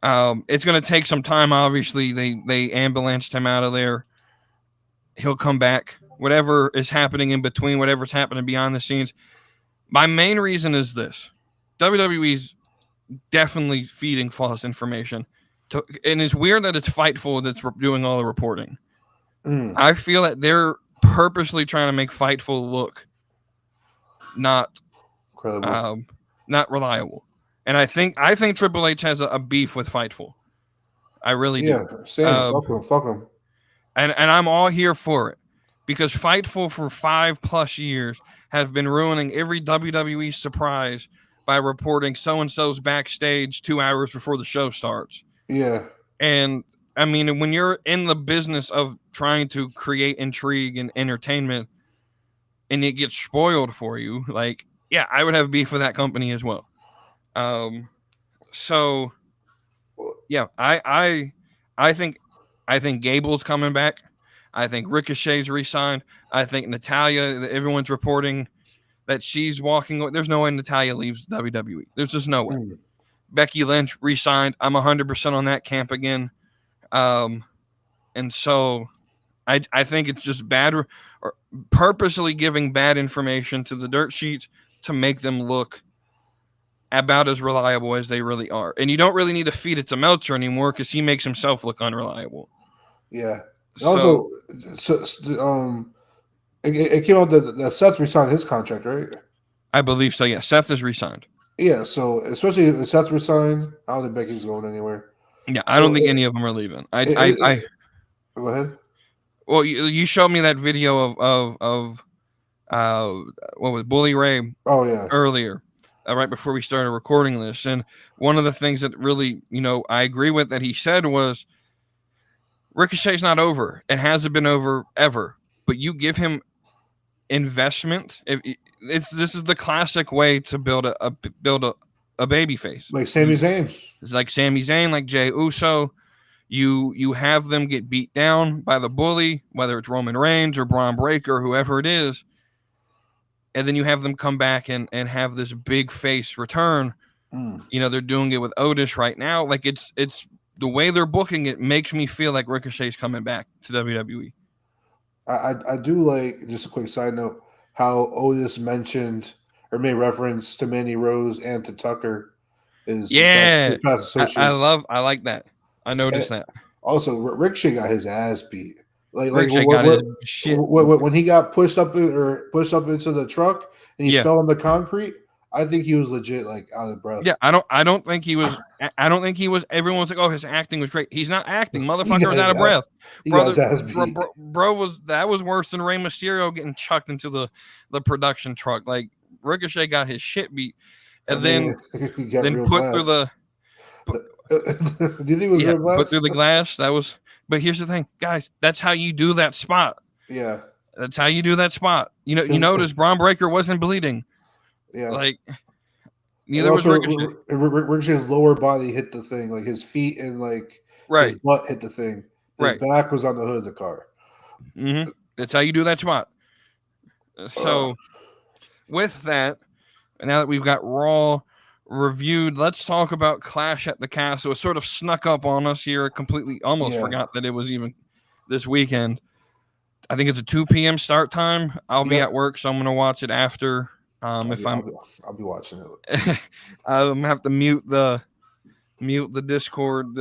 it's going to take some time. Obviously, they ambulanced him out of there. He'll come back. Whatever is happening in between, whatever's happening behind the scenes. My main reason is this: WWE's definitely feeding false information, and it's weird that it's Fightful that's doing all the reporting. I feel that they're purposely trying to make Fightful look not credible, not reliable. And I think Triple H has a beef with Fightful. I really Yeah, do. same. Fuck him. And I'm all here for it because Fightful for 5+ years have been ruining every WWE surprise by reporting so-and-so's backstage 2 hours before the show starts. Yeah. And I mean, when you're in the business of trying to create intrigue and entertainment and it gets spoiled for you, like, yeah, I would have beef with that company as well. So yeah, I think Gable's coming back. I think Ricochet's re-signed. I think Natalya, everyone's reporting that she's walking away. There's no way Natalya leaves WWE. There's just no way. Becky Lynch re-signed. I'm 100% on that camp again. And so I think it's just bad or purposely giving bad information to the dirt sheets to make them look about as reliable as they really are. And you don't really need to feed it to Meltzer anymore because he makes himself look unreliable. Yeah. So, it came out that Seth resigned his contract, right? I believe so. Yeah, Seth is re-signed. Yeah. So especially if Seth resigned, I don't think Becky's going anywhere. Yeah, I don't think any of them are leaving. Go ahead. Well, you showed me that video of what was Bully Ray? Oh yeah. Earlier, right before we started recording this, and one of the things that really, I agree with that he said was Ricochet's not over. It hasn't been over ever. But you give him investment. This is the classic way to build a baby face. Like Sami Zayn. It's like Sami Zayn, like Jey Uso. You have them get beat down by the bully, whether it's Roman Reigns or Braun Breaker, whoever it is, and then you have them come back and have this big face return. They're doing it with Otis right now. Like it's the way they're booking it makes me feel like Ricochet's coming back to WWE. I do like, just a quick side note, how Otis mentioned or made reference to Mandy Rose and to Tucker. His past associates. I like that. I noticed that. Also, Ricochet got his ass beat. Ricochet got his shit. When he got pushed up into the truck and he fell on the concrete, I think he was legit out of breath. Yeah, I don't think he was. Everyone's like, oh, his acting was great. He's not acting. Motherfucker was out of breath. That was worse than Rey Mysterio getting chucked into the production truck. Like Ricochet got his shit beat, and then put through the. Do you think it was real glass? Put through the glass. That was. But here's the thing, guys. That's how you do that spot. Yeah. That's how you do that spot. You notice Braun Breaker wasn't bleeding. Yeah. Like neither was Ricochet. Ricochet's lower body hit the thing, like his feet and his butt hit the thing. His back was on the hood of the car. Mm-hmm. That's how you do that spot. So with that, now that we've got Raw reviewed, let's talk about Clash at the Castle. It sort of snuck up on us here. Completely almost forgot that it was even this weekend. I think it's a 2 p.m. start time. I'll be at work, so I'm going to watch it after. I'll be watching it. I'm gonna have to mute the Discord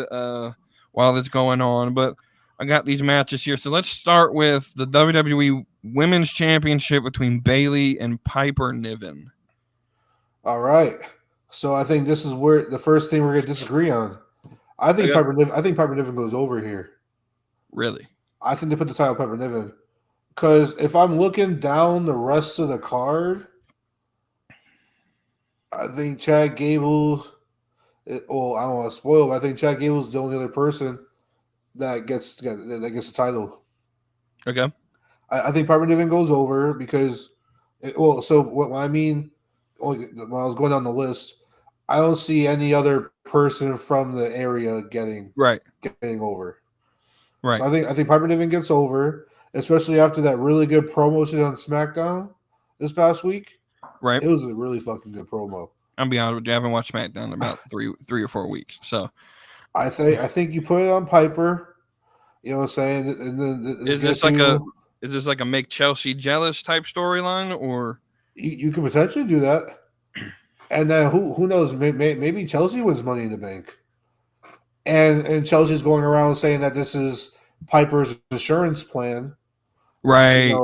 while it's going on. But I got these matches here. So let's start with the WWE Women's Championship between Bayley and Piper Niven. All right. So I think this is where the first thing we're gonna disagree on. I think Piper Niven goes over here. Really? I think they put the title on Piper Niven. Because if I'm looking down the rest of the card, I think Chad Gable. I don't want to spoil, but I think Chad Gable's the only other person that gets the title. Okay. I think Piper Niven goes over because, so what I mean, when I was going down the list, I don't see any other person from the area getting over. Right. So I think Piper Niven gets over, especially after that really good promotion on SmackDown this past week. Right. It was a really fucking good promo. I'll be honest with you, I haven't watched SmackDown in about three or 4 weeks. So I think you put it on Piper. You know what I'm saying? And then is this like a make Chelsea jealous type storyline, or you could potentially do that? And then who knows? Maybe Chelsea wins Money in the Bank, and Chelsea's going around saying that this is Piper's insurance plan, right?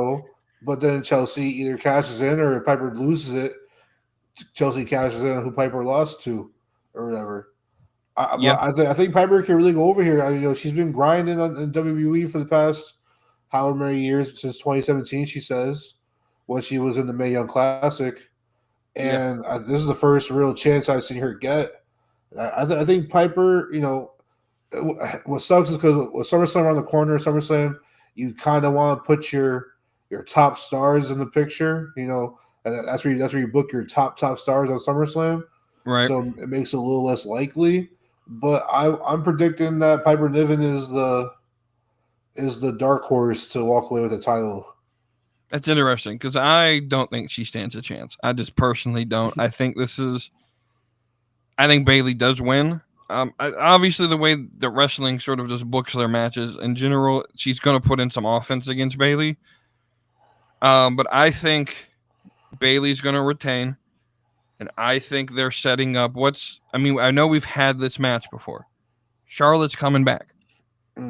But then Chelsea either cashes in or if Piper loses it, Chelsea cashes in who Piper lost to or whatever. I think Piper can really go over here. She's been grinding in WWE for the past however many years, since 2017. She says when she was in the Mae Young Classic, and this is the first real chance I've seen her get. I think Piper, what sucks is because with SummerSlam around the corner, SummerSlam, you kind of want to put your top stars in the picture, and that's where you book your top stars on SummerSlam. Right. So it makes it a little less likely. But I'm predicting that Piper Niven is the dark horse to walk away with the title. That's interesting because I don't think she stands a chance. I just personally don't. I think Bayley does win. Obviously, the way that wrestling sort of just books their matches in general, she's going to put in some offense against Bayley. But I think Bayley's going to retain, and I think they're setting up I know we've had this match before. Charlotte's coming back.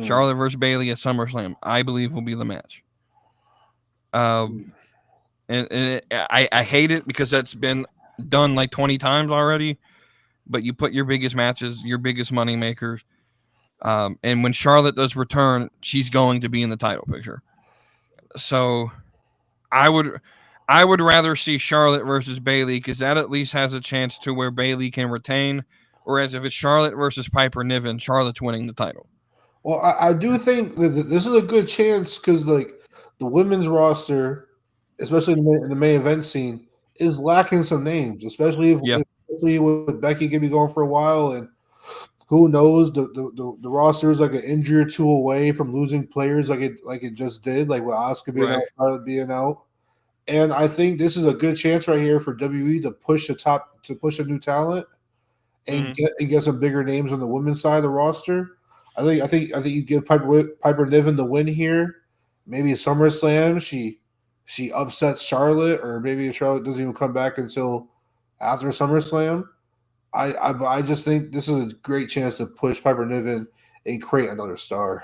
Charlotte versus Bayley at SummerSlam, I believe, will be the match. And I hate it because that's been done like 20 times already. But you put your biggest matches, your biggest money makers, and when Charlotte does return, she's going to be in the title picture. So I would rather see Charlotte versus Bayley because that at least has a chance to where Bayley can retain. Whereas if it's Charlotte versus Piper Niven, Charlotte's winning the title. Well, I do think that this is a good chance because the women's roster, especially in the main event scene, is lacking some names, especially with Becky gonna be going for a while, and who knows, the roster is like an injury or two away from losing players like it just did, like with Asuka being out, Charlotte being out. And I think this is a good chance right here for WWE to push a new talent and get some bigger names on the women's side of the roster. I think you give Piper Niven the win here. Maybe at SummerSlam she upsets Charlotte, or maybe Charlotte doesn't even come back until after SummerSlam. I just think this is a great chance to push Piper Niven and create another star.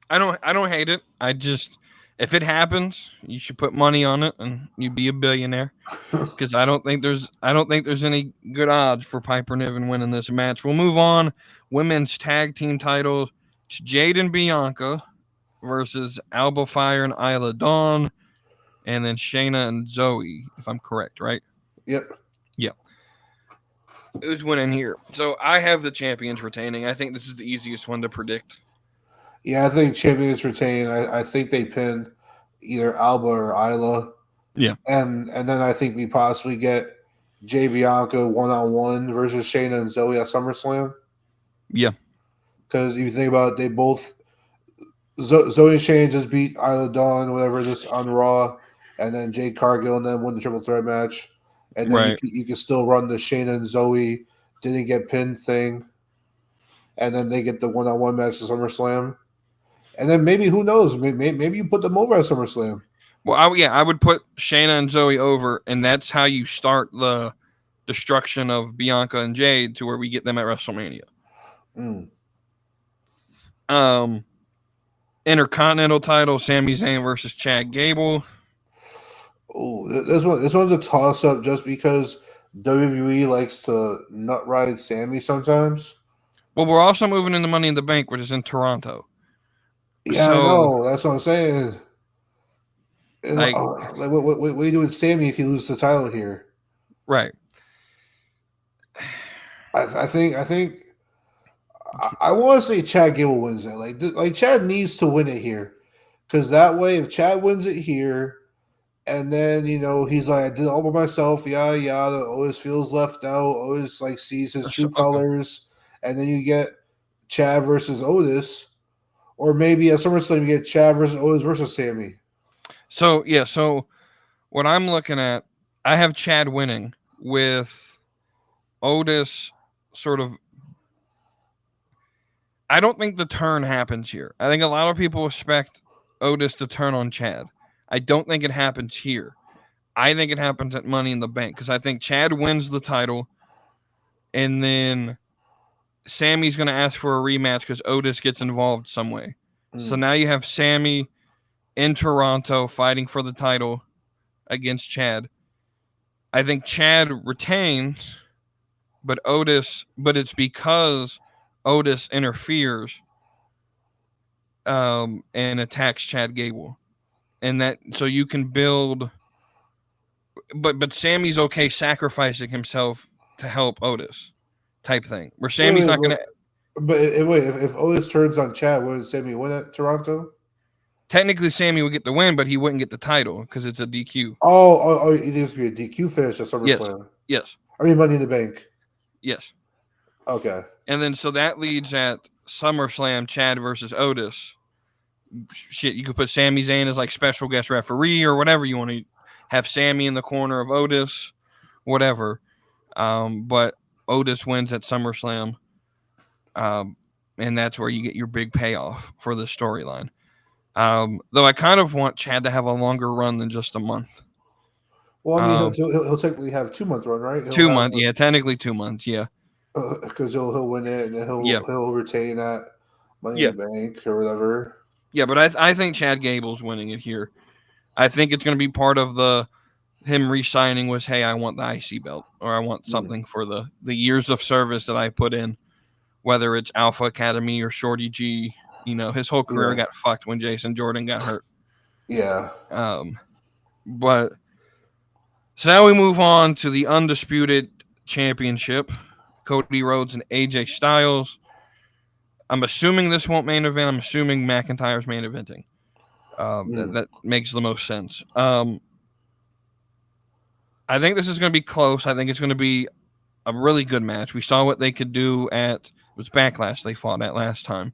I don't hate it. If it happens, you should put money on it and you'd be a billionaire. Because I don't think there's any good odds for Piper Niven winning this match. We'll move on. Women's tag team titles. It's Jade and Bianca versus Alba, Fyre, and Isla Dawn. And then Shayna and Zoey, if I'm correct, right? Yep. Yep. Who's winning here? So I have the champions retaining. I think this is the easiest one to predict. Yeah, I think champions retain. I think they pin either Alba or Isla. Yeah. And then I think we possibly get Jade Bianca 1-on-1 versus Shayna and Zoey at SummerSlam. Yeah. Because if you think about it, they both Zoey and Shayna just beat Isla Dawn, whatever, this on Raw, and then Jade Cargill and then won the triple threat match. And then you can still run the Shayna and Zoey didn't get pinned thing. And then they get the 1-on-1 match at SummerSlam. And then maybe, who knows, maybe you put them over at SummerSlam. Well, I would put Shayna and Zoey over, and that's how you start the destruction of Bianca and Jade to where we get them at WrestleMania. Intercontinental title, Sami Zayn versus Chad Gable. Oh, this one's a toss-up just because WWE likes to nut ride Sami sometimes. Well, we're also moving into Money in the Bank, which is in Toronto. Yeah, I know. That's what I'm saying. What do you do with Sami if you lose the title here? Right. I think I want to say Chad Gable wins it. Like Chad needs to win it here, because that way, if Chad wins it here, and then he's like, I did it all by myself. Yeah. Always feels left out. Always like sees his true colors, and then you get Chad versus Otis. Or maybe at SummerSlam, you get Chad versus Otis versus Sami. So what I'm looking at, I have Chad winning with Otis sort of. I don't think the turn happens here. I think a lot of people expect Otis to turn on Chad. I don't think it happens here. I think it happens at Money in the Bank because I think Chad wins the title, and then Sami's going to ask for a rematch because Otis gets involved some way. So now you have Sami in Toronto fighting for the title against Chad. I think Chad retains, but it's because Otis interferes and attacks Chad Gable. And that, so you can build, but Sami's okay sacrificing himself to help Otis type thing, where Sami's not going to. But if Otis turns on Chad, would Sami win at Toronto? Technically, Sami would get the win, but he wouldn't get the title because it's a DQ. Oh, it needs to be a DQ finish at SummerSlam. Yes. I mean, Money in the Bank. Yes. Okay. And then, so that leads at SummerSlam, Chad versus Otis. Shit, you could put Sami Zayn as like special guest referee or whatever you want to have. Sami in the corner of Otis, whatever. But Otis wins at SummerSlam. And that's where you get your big payoff for the storyline. Though I kind of want Chad to have a longer run than just a month. Well, I mean, he'll technically have 2 month run, right? He'll 2 months, yeah, technically 2 months, yeah. Because he'll win it and then he'll retain that Money in the Bank or whatever. Yeah, but I think Chad Gable's winning it here. I think it's going to be part of him re-signing was, hey, I want the IC belt, or I want something for the years of service that I put in, whether it's Alpha Academy or Shorty G. You know, his whole career got fucked when Jason Jordan got hurt. Yeah. But so now we move on to the Undisputed Championship. Cody Rhodes and AJ Styles. I'm assuming this won't main event. I'm assuming McIntyre's main eventing. That makes the most sense. I think this is going to be close. I think it's going to be a really good match. We saw what they could do it was Backlash they fought at last time.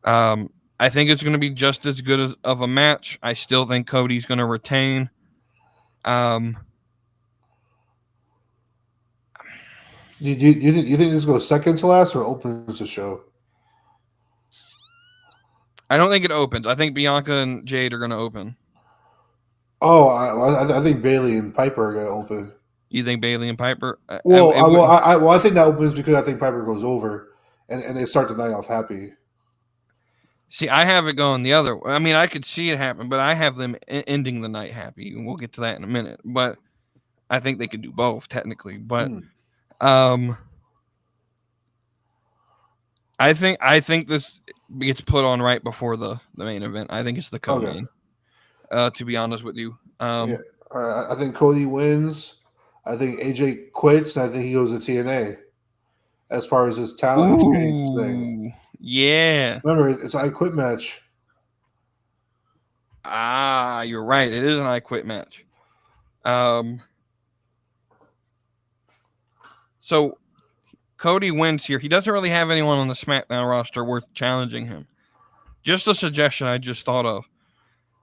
I think it's going to be just as good of a match. I still think Cody's going to retain. You think this goes second to last or opens the show? I don't think it opens. I think Bianca and Jade are going to open. Oh, I think Bayley and Piper are going to open. You think Bayley and Piper? I think that opens because I think Piper goes over, and they start the night off happy. See, I have it going the other way. I mean, I could see it happen, but I have them ending the night happy, and we'll get to that in a minute. But I think they could do both technically. But I think this gets put on right before the main event. I think it's the co-main. To be honest with you, I think Cody wins. I think AJ quits, and I think he goes to TNA. As far as his talent thing. Yeah. Remember, it's an I Quit match. You're right. It is an I Quit match. So Cody wins here. He doesn't really have anyone on the SmackDown roster worth challenging him. Just a suggestion I just thought of.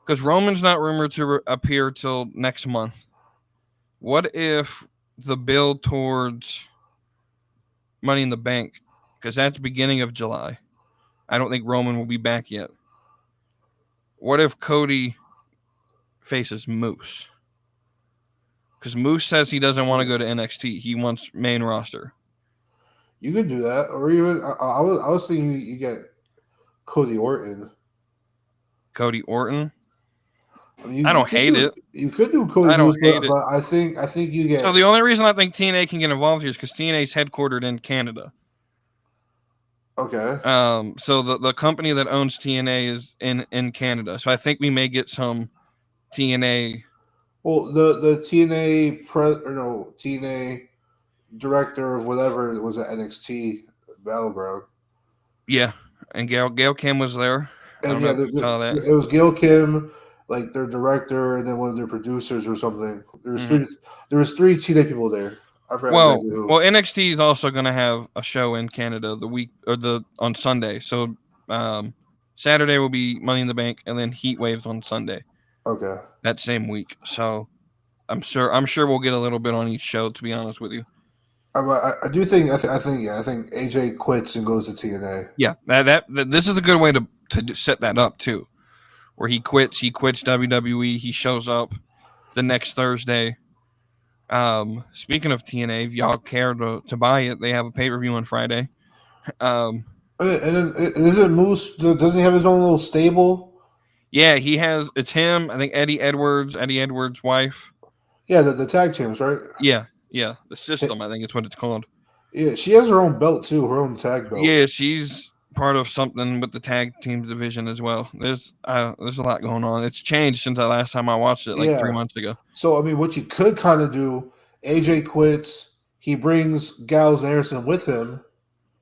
Because Roman's not rumored to appear till next month. What if the build towards Money in the Bank, because that's beginning of July. I don't think Roman will be back yet. What if Cody faces Moose? Because Moose says he doesn't want to go to NXT. He wants main roster. You could do that, or even I was thinking you get Cody Orton. Cody Orton. I mean, I don't hate it. You could do Cody. I don't hate it. But I think you get. So the only reason I think TNA can get involved here is because TNA is headquartered in Canada. Okay. So the company that owns TNA is in Canada. So I think we may get some TNA. Well, the TNA TNA director of whatever was at NXT Battleground. Yeah, and Gail Kim was there. And it was Gail Kim, like their director, and then one of their producers or something. There was three TNA people there. I forgot exactly who. Well, NXT is also going to have a show in Canada on Sunday. So Saturday will be Money in the Bank, and then Heat Waves on Sunday. Okay. That same week. So I'm sure we'll get a little bit on each show. To be honest with you. I do think I think AJ quits and goes to TNA. Yeah, that this is a good way to set that up too, where he quits WWE. He shows up the next Thursday. Speaking of TNA, if y'all care to buy it, they have a pay-per-view on Friday. And then isn't Moose? Doesn't he have his own little stable? Yeah, he has. It's him. I think Eddie Edwards' wife. Yeah, the tag teams, right? Yeah. The system. I think it's what it's called. Yeah, she has her own belt too, her own tag belt. Yeah, she's part of something with the tag team division as well. There's a lot going on. It's changed since the last time I watched it, like 3 Yeah. months ago. So I mean, what you could kind of do, AJ quits. He brings Gallows and Anderson with him,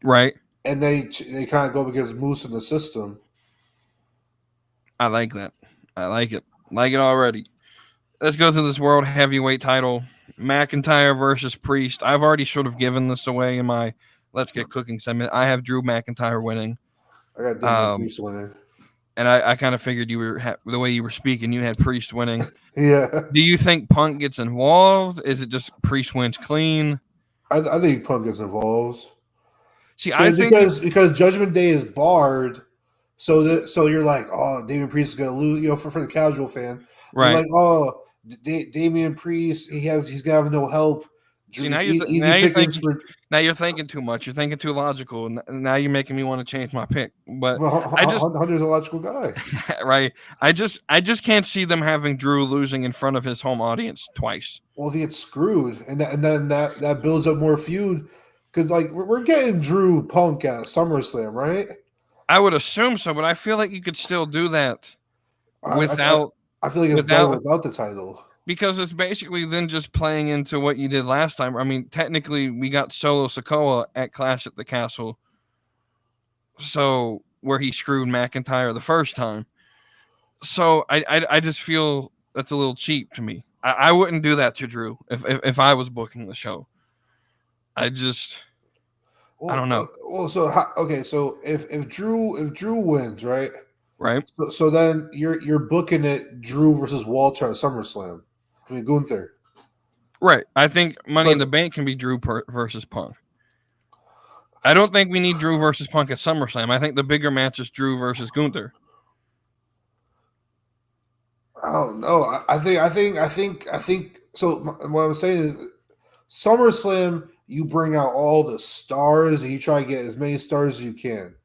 Right. and they kind of go against Moose in the system. I like that. I like it. Like it already. Let's go to this world heavyweight title. McIntyre versus Priest. I've already sort of given this away in my Let's Get Cooking segment. I have Drew McIntyre winning. I got Damian Priest winning. And I kind of figured you were the way you were speaking, you had Priest winning. Yeah. Do you think Punk gets involved? Is it just Priest wins clean? I think Punk gets involved. See, I think because Judgment Day is barred, so you're like, oh, Damian Priest is gonna lose. You know, for the casual fan, right? You're like, oh, Damian Priest, he's gonna have no help. See, now you're thinking too much. You're thinking too logical. Now you're making me want to change my pick. But Hunter's a logical guy, right? I just can't see them having Drew losing in front of his home audience twice. Well, if he gets screwed, and then that builds up more feud, because like we're getting Drew Punk at SummerSlam, right? I would assume so, but I feel like you could still do that without. I feel like it's better without the title. Because it's basically then just playing into what you did last time. I mean, technically, we got Solo Sikoa at Clash at the Castle. So, where he screwed McIntyre the first time. So, I just feel that's a little cheap to me. I wouldn't do that to Drew if I was booking the show. I don't know. So if Drew wins, right? Right. So then you're booking it Drew versus Walter at SummerSlam. I mean Gunther. Right. I think Money in the Bank can be Drew versus Punk. I don't think we need Drew versus Punk at SummerSlam. I think the bigger match is Drew versus Gunther. I don't know. I think. So what I'm saying is, SummerSlam, you bring out all the stars and you try to get as many stars as you can.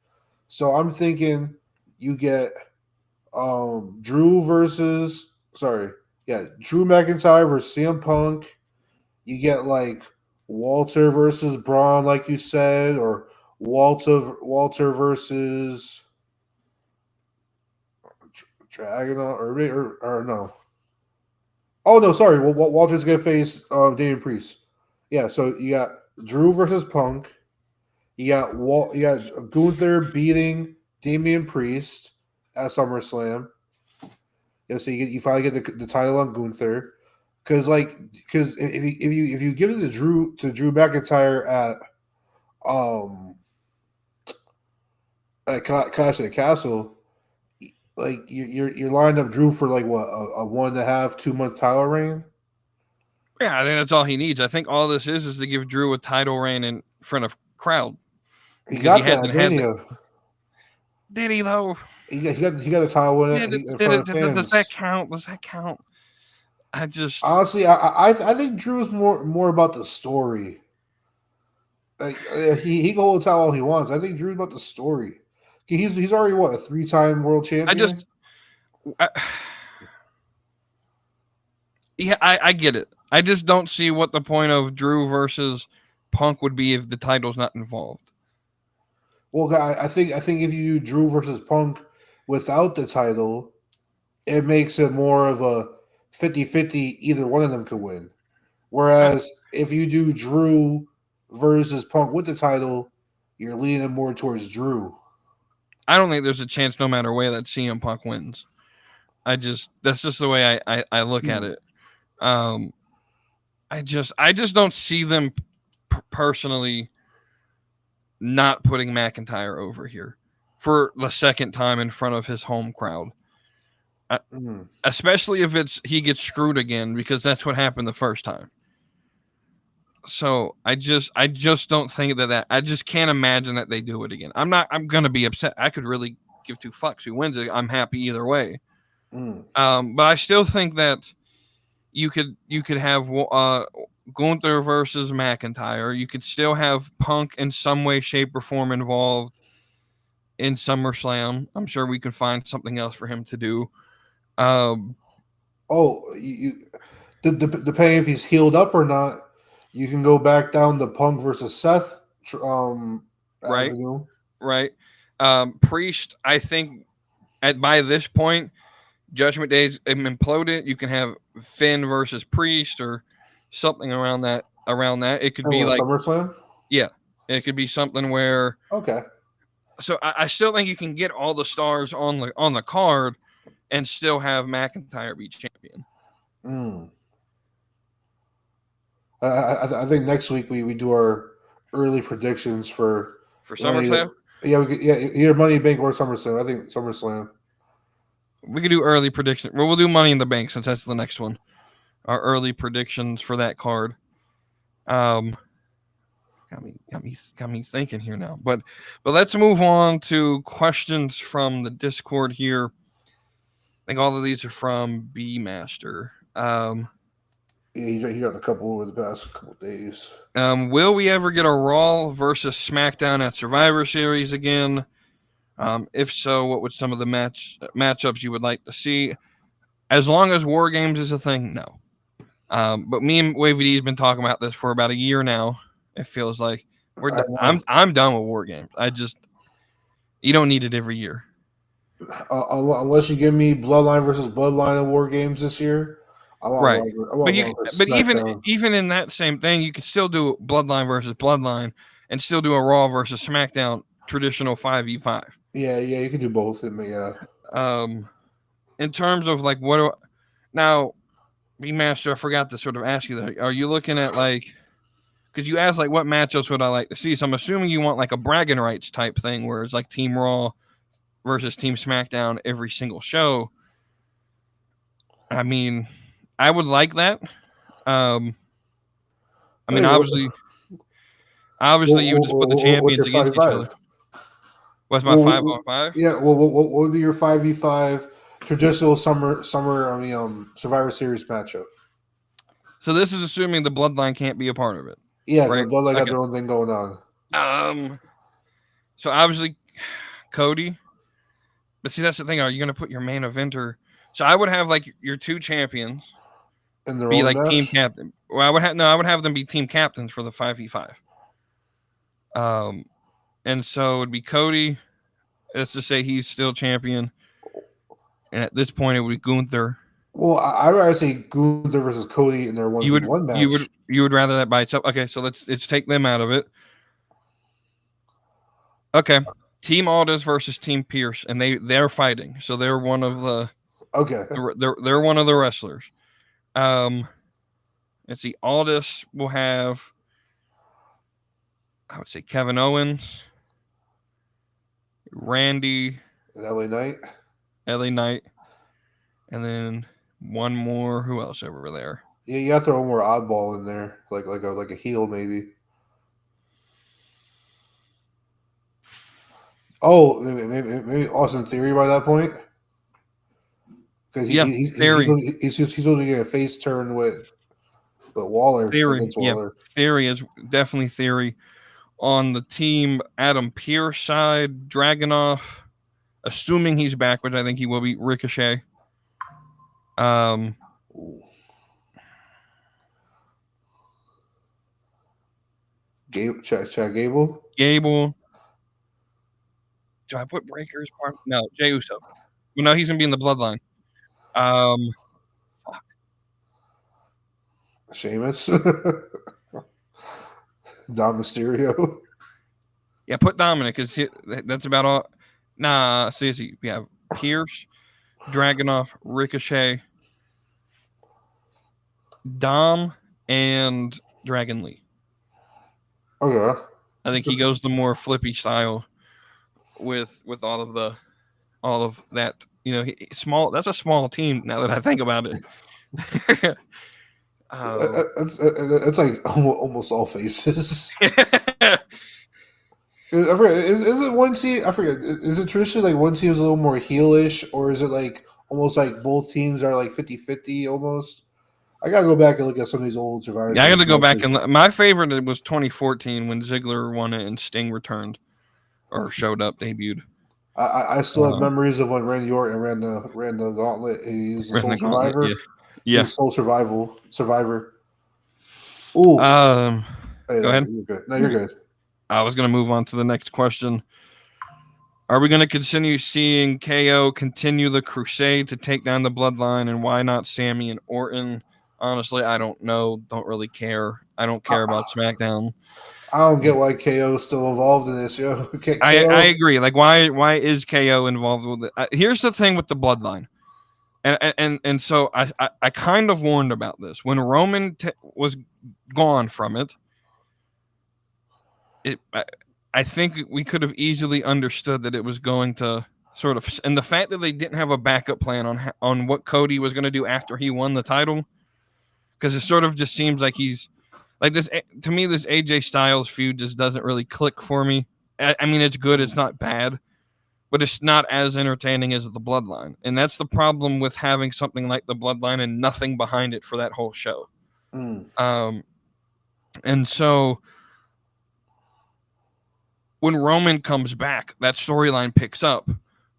So I'm thinking you get Drew McIntyre versus CM Punk. You get like Walter versus Bron, like you said, or Walter versus Dragon, or no. Oh no, sorry. Walter's gonna face Damian Priest. Yeah, so you got Drew versus Punk. You got Gunther beating Damian Priest at SummerSlam. Yeah, so you finally get the title on Gunther, because if you give it to Drew McIntyre at Clash of the Castle, like you're lining up Drew for like what, a 1.5, 2 month title reign. Yeah, I think that's all he needs. I think all this is to give Drew a title reign in front of crowd. He got that, didn't he? Did he though? He got a title win in front of fans. Does that count? Does that count? I just honestly, I think Drew is more about the story. Like he can hold the title all he wants. I think Drew's about the story. He's already what, a 3-time world champion. I get it. I just don't see what the point of Drew versus Punk would be if the title's not involved. Well, I think if you do Drew versus Punk without the title, it makes it more of a 50-50. Either one of them could win. Whereas if you do Drew versus Punk with the title, you're leaning more towards Drew. I don't think there's a chance, no matter way, that CM Punk wins. That's just the way I look at it. I just don't see them personally not putting McIntyre over here for the second time in front of his home crowd. Especially if he gets screwed again, because that's what happened the first time. So I just don't think that I just can't imagine that they do it again. I'm gonna be upset. I could really give two fucks who wins it. I'm happy either way. But I still think that you could have Gunther versus McIntyre. You could still have Punk in some way, shape, or form involved in SummerSlam. I'm sure we could find something else for him to do. Depending if he's healed up or not. You can go back down the Punk versus Seth Right. avenue. Right. Priest, I think by this point, Judgment Day's imploded. You can have Finn versus Priest or something around that. It could be like SummerSlam. Yeah, it could be something where. Okay. So I still think you can get all the stars on the card and still have McIntyre be champion. I think next week we do our early predictions for SummerSlam. Either Money in the Bank or SummerSlam. I think SummerSlam. We could do early predictions. Well, we'll do Money in the Bank since that's the next one. Our early predictions for that card. Got me thinking here now. But let's move on to questions from the Discord here. I think all of these are from B Master. He got a couple over the past couple days. Will we ever get a Raw versus SmackDown at Survivor Series again? If so, what would some of the matchups you would like to see? As long as War Games is a thing, no. But me and WavyD has been talking about this for about a year now. It feels like I'm done with War Games. You don't need it every year. Unless you give me Bloodline versus Bloodline in War Games this year. Right. But even in that same thing, you could still do Bloodline versus Bloodline and still do a Raw versus SmackDown traditional 5v5. Yeah, you can do both. Yeah. In terms of like now, B-Master, I forgot to sort of ask you that. Are you looking at because you asked what matchups would I like to see? So I'm assuming you want like a bragging rights type thing where it's like Team Raw versus Team SmackDown every single show. I mean, I would like that. Obviously, you would just put the champions against each other. What's my 5-on-5? Yeah. Well, what would be your 5v5 traditional summer? Survivor Series matchup. So this is assuming the Bloodline can't be a part of it. Yeah, right? The Bloodline got their own thing going on. So obviously, Cody. But see, that's the thing. Are you going to put your main eventer? So I would have your two champions be like match? Team captain. Well, I would have them be team captains for the 5v5. And so it would be Cody. Let's just say he's still champion. And at this point, it would be Gunther. Well, I'd rather say Gunther versus Cody in their 1v1 match. You would rather that by itself? Okay, so let's take them out of it. Okay. Team Aldis versus Team Pierce, and they're fighting. So they're one of the they're one of the wrestlers. Let's see. Aldis will have, I would say, Kevin Owens, Randy, LA Knight, and then one more. Who else over there? Yeah, you have to throw one more oddball in there, like a heel maybe. Oh, maybe Austin Theory by that point. Because he's only getting a face turn with Waller. Theory is definitely Theory. On the team Adam Pearce side, Dragunov, assuming he's back, which I think he will be, Ricochet. Chad Gable. Do I put Breaker's part? No, Jey Uso. Well, no, he's gonna be in the Bloodline. Fuck. Sheamus. Dom Mysterio. Yeah, put Dominic because that's about all. Nah, seriously, we have Pierce, Dragunov, Ricochet, Dom, and Dragon Lee. Okay. I think he goes the more flippy style with all of that. Small. That's a small team now that I think about it. It's like almost all faces. Is it one team? I forget. Is it traditionally one team is a little more heelish, or is it almost like both teams are 50-50 almost? I gotta go back and look at some of these old Survivor. Yeah, I gotta go back and my favorite was 2014 when Ziggler won it and Sting returned or showed up, debuted. I still have memories of when Randy Orton ran the gauntlet. He was the sole survivor. Yeah. Sole survivor. Ooh. Go ahead. You're good. No, you're good. I was going to move on to the next question. Are we going to continue seeing KO continue the crusade to take down the bloodline, and why not Sami and Orton? Honestly, I don't know. Don't really care. I don't care about SmackDown. I don't get why KO is still involved in this, yo. I agree. Like, why is KO involved with it? Here's the thing with the bloodline, and so I kind of warned about this when Roman was gone from it. I think we could have easily understood that it was going to sort of, and the fact that they didn't have a backup plan on what Cody was going to do after he won the title, because it sort of just seems like he's like this. To me, this AJ Styles feud just doesn't really click for me. I mean, it's good, it's not bad, but it's not as entertaining as the Bloodline, and that's the problem with having something like the Bloodline and nothing behind it for that whole show. And so when Roman comes back, that storyline picks up,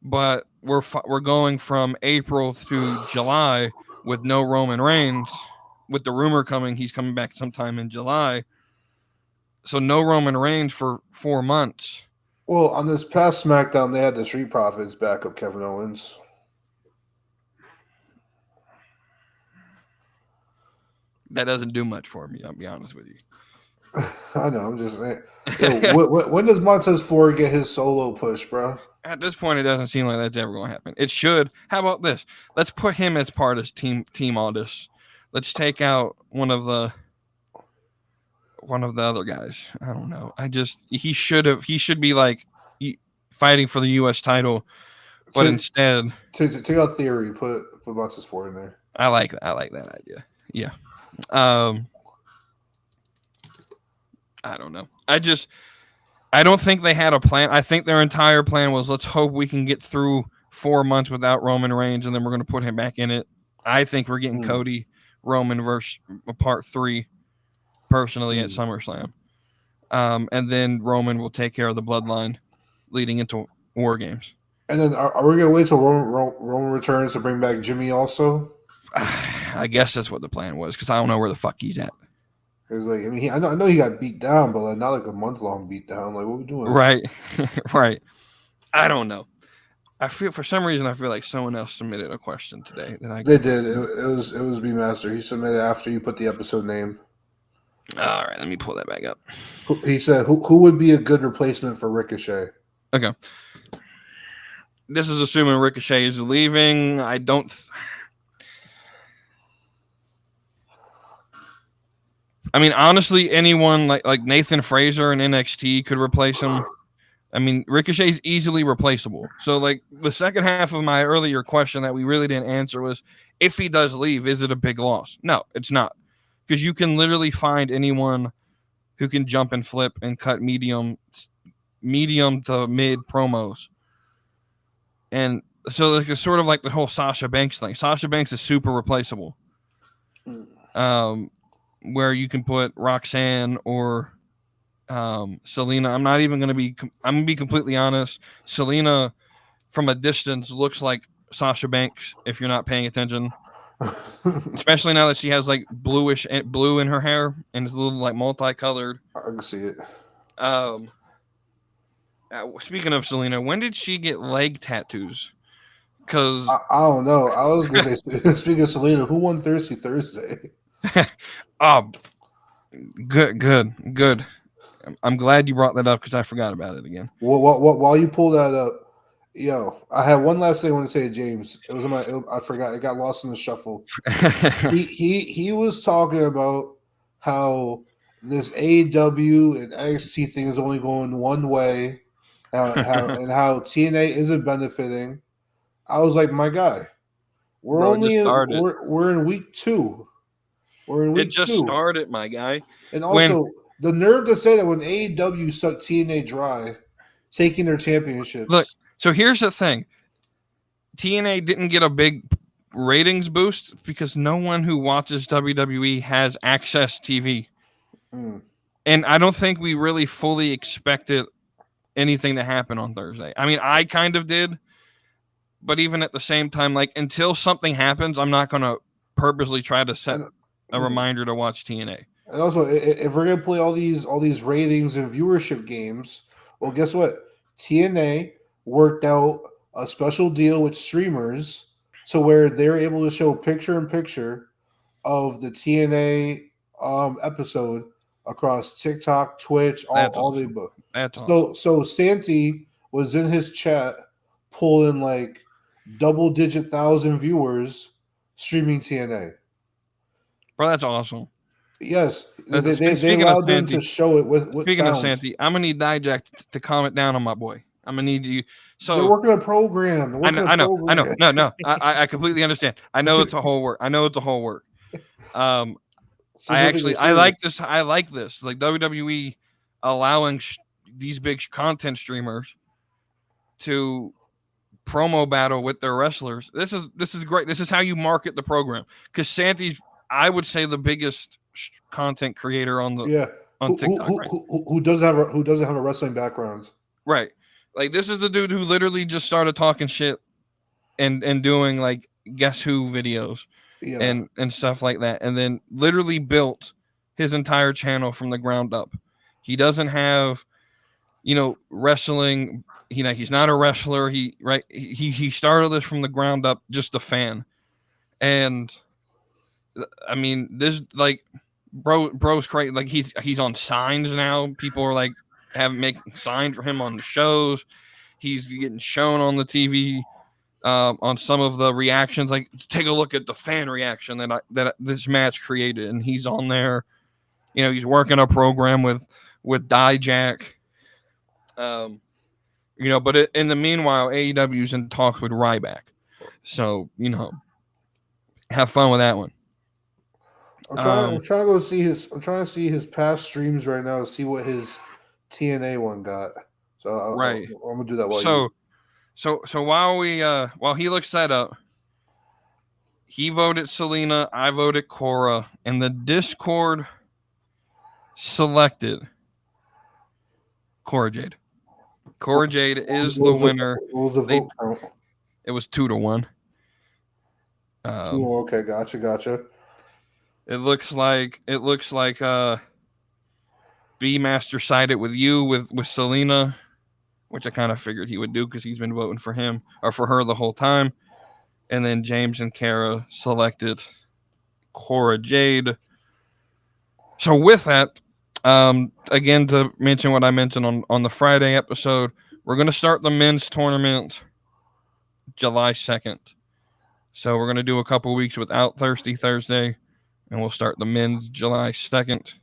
but we're going from April through July with no Roman Reigns, with the rumor coming he's coming back sometime in July. So no Roman Reigns for 4 months. Well, on this past SmackDown, they had the Street Profits back up Kevin Owens. That doesn't do much for me, I'll be honest with you. I know, I'm just saying. Yo, when does Montez Ford get his solo push, bro? At this point, it doesn't seem like that's ever going to happen. It should. How about this? Let's put him as part of Team Aldis. Let's take out one of the other guys. I don't know. He should be like fighting for the U.S. title, but instead take out Theory. Put Montez Ford in there. I like that idea. Yeah. I don't know. I don't think they had a plan. I think their entire plan was, let's hope we can get through 4 months without Roman Reigns, and then we're going to put him back in it. I think we're getting Cody Roman versus part 3 personally at SummerSlam. And then Roman will take care of the bloodline leading into War Games. And then are we going to wait till Roman returns to bring back Jimmy also? I guess that's what the plan was, because I don't know where the fuck he's at. It's like, I mean, I know he got beat down, but like not like a month-long beat down. Like, what are we doing? Right. Right. I don't know. For some reason, I feel like someone else submitted a question today. They did. It was B Master. He submitted after you put the episode name. All right, let me pull that back up. He said, "Who would be a good replacement for Ricochet?" Okay. This is assuming Ricochet is leaving. I don't. I mean, honestly, anyone like Nathan Fraser in NXT could replace him. I mean, Ricochet's easily replaceable. So, like, the second half of my earlier question that we really didn't answer was, if he does leave, is it a big loss? No, it's not. Because you can literally find anyone who can jump and flip and cut medium to mid promos. And so, like, it's sort of like the whole Sasha Banks thing. Sasha Banks is super replaceable. Where you can put Roxanne or Selena. I'm going to be completely honest. Selena from a distance looks like Sasha Banks if you're not paying attention. Especially now that she has like blue in her hair and it's a little like multicolored. I can see it. Speaking of Selena, when did she get leg tattoos? Because I don't know. I was going to say, speaking of Selena, who won Thirsty Thursday? Oh, good. I'm glad you brought that up because I forgot about it again. Well, while you pull that up, yo, I have one last thing I want to say to James. It was I forgot. It got lost in the shuffle. he was talking about how this AEW and NXT thing is only going one way, and how TNA isn't benefiting. I was like, my guy, we're in week 2. We're in week 2. It just started, my guy. And also, the nerve to say that when AEW sucked TNA dry, taking their championships. Look, so here's the thing. TNA didn't get a big ratings boost because no one who watches WWE has Access TV. And I don't think we really fully expected anything to happen on Thursday. I mean, I kind of did. But even at the same time, like, until something happens, I'm not going to purposely try to set a reminder to watch TNA. And also, if we're gonna play all these ratings and viewership games, well, guess what? TNA worked out a special deal with streamers to where they're able to show picture in picture of the TNA episode across TikTok, Twitch, That's all the awesome. above. That's awesome. So Santi was in his chat pulling like double-digit thousand viewers streaming TNA. Bro, that's awesome. Yes, they Speaking of allowed them Santi, to show it with speaking of sound. Santi, I'm gonna need Dijak to calm it down on my boy. I'm gonna need you. They're So working a program. I know. No, I completely understand. I know it's a whole work. Significantly I serious. like this. I like this. Like WWE allowing these big content streamers to promo battle with their wrestlers. This is great. This is how you market the program. Because Santi's, I would say, the biggest content creator on TikTok. Who doesn't have a wrestling background? Right. Like this is the dude who literally just started talking shit and doing like guess who videos and stuff like that, and then literally built his entire channel from the ground up. He doesn't have, wrestling. He's not a wrestler. He started this from the ground up, just a fan. And I mean, this like bro's crazy. Like he's on signs now. People are like making signs for him on the shows. He's getting shown on the TV on some of the reactions. Like take a look at the fan reaction that this match created, and he's on there. He's working a program with Dijak. But in the meanwhile, AEW's in talks with Ryback. So, have fun with that one. I'm trying to see his past streams right now to see what his TNA one got. So I'm gonna do that while he looks that up, he voted Selena, I voted Cora, and the Discord selected Cora Jade. Cora Jade is the winner. What was the vote count? It was 2-1. Okay, gotcha. It looks like B Master sided with you with Selena, which I kind of figured he would do because he's been voting for him or for her the whole time. And then James and Kara selected Cora Jade. So with that, again, to mention what I mentioned on the Friday episode, we're going to start the men's tournament July 2nd. So we're going to do a couple weeks without Thirsty Thursday, and we'll start the men's July 2nd.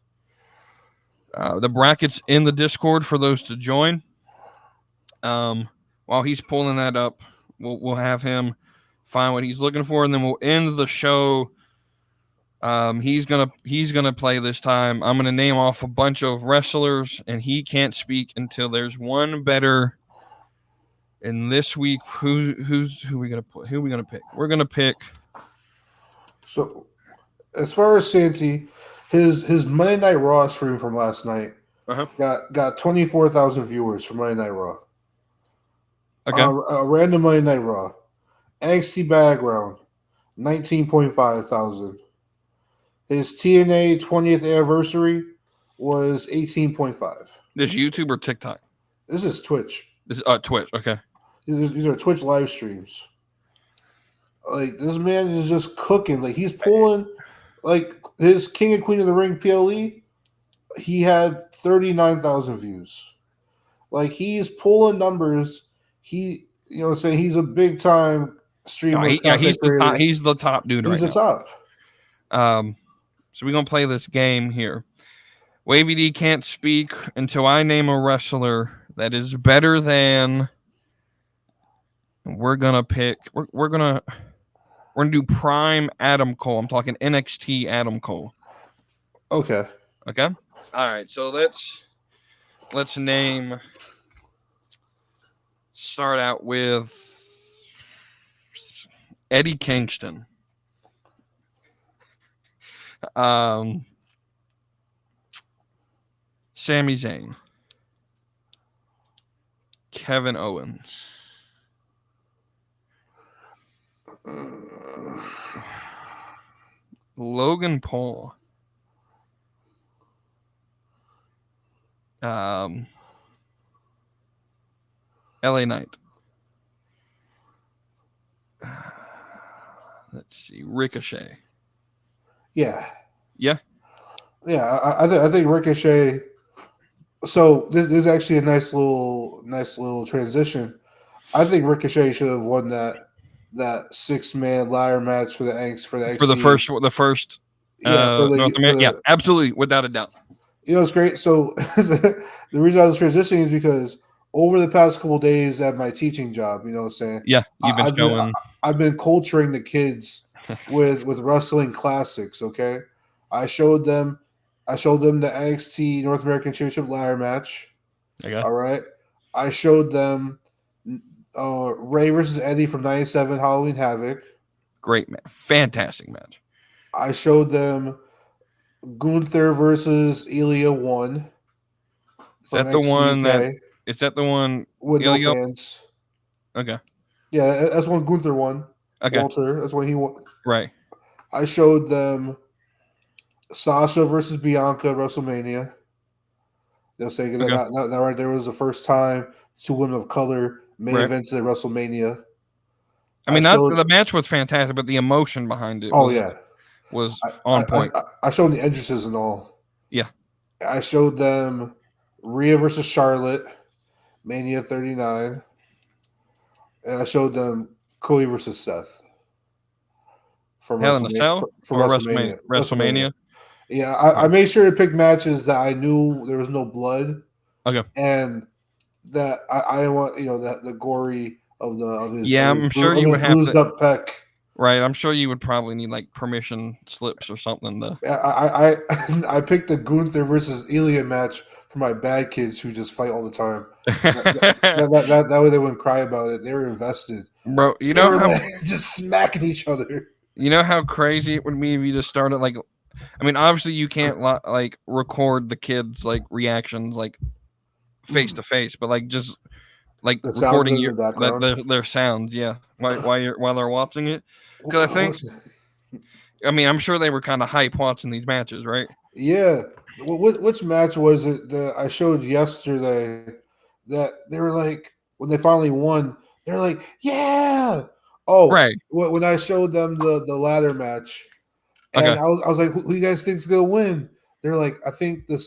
The bracket's in the Discord for those to join. While he's pulling that up, we'll have him find what he's looking for, and then we'll end the show. He's gonna play this time. I'm gonna name off a bunch of wrestlers, and he can't speak until there's one better. And this week, who we gonna put? Who are we gonna pick? We're gonna pick. So, as far as Santi, his Monday Night Raw stream from last night got 24,000 viewers for Monday Night Raw. Okay. A random Monday Night Raw. NXT background, 19.5 thousand. His TNA 20th anniversary was 18.5. This YouTube or TikTok? This is Twitch. This is Twitch. Okay. These are Twitch live streams. Like this man is just cooking. Like he's pulling, like his King and Queen of the Ring PLE. He had 39,000 views. Like he's pulling numbers. He's a big time streamer. He's the top dude right now. He's the top. So we're gonna play this game here. WavyD can't speak until I name a wrestler that is better than. We're gonna pick. We're gonna do Prime Adam Cole. I'm talking NXT Adam Cole. Okay. All right. So let's name. Start out with Eddie Kingston. Sami Zayn. Kevin Owens. Logan Paul. LA Knight. Let's see, Ricochet. Yeah. Yeah. I think Ricochet. So this is actually a nice little transition. I think Ricochet should have won that 6-man ladder match for the For the first North America. Yeah, absolutely, without a doubt. You know, it's great. So the reason I was transitioning is because over the past couple of days at my teaching job, you know what I'm saying? Yeah, you've been showing. I've been culturing the kids with wrestling classics. Okay, I showed them the NXT North American Championship ladder match. Okay. All right, I showed them Ray versus Eddie from '97 Halloween Havoc. Great match, fantastic match. I showed them Gunther versus Ilja 1. Is that the one that? Is that the one with Ilja? No fans? Okay. Yeah, that's one Gunther won. Okay. Walter, that's when he won. Right. I showed them Sasha versus Bianca at WrestleMania. They'll say that right there was the first time two women of color main evented at WrestleMania. I mean, the match was fantastic, but the emotion behind it was on point. I showed the entrances and all. Yeah. I showed them Rhea versus Charlotte, Mania 39. And I showed them Cody versus Seth. From Hell in a Cell? For WrestleMania? Yeah, I made sure to pick matches that I knew there was no blood. Okay. And that I didn't want, the gory of his. Yeah, I'm sure you would have bruised up pec. Right, I'm sure you would probably need like permission slips or something. I picked the Gunther versus Ilja match for my bad kids who just fight all the time. That way they wouldn't cry about it. They were invested, bro. You know how just smacking each other. You know how crazy it would be if you just started like. I mean, obviously you can't like record the kids like reactions like face to face, but like just like the recording their sounds, yeah, while they're watching it. Because I mean, I'm sure they were kind of hype watching these matches, right? Yeah. Which match was it that I showed yesterday that they were like, when they finally won, they're like, yeah. Oh, right. When I showed them the ladder match, and I was like, who you guys think is gonna win? They're like, I think the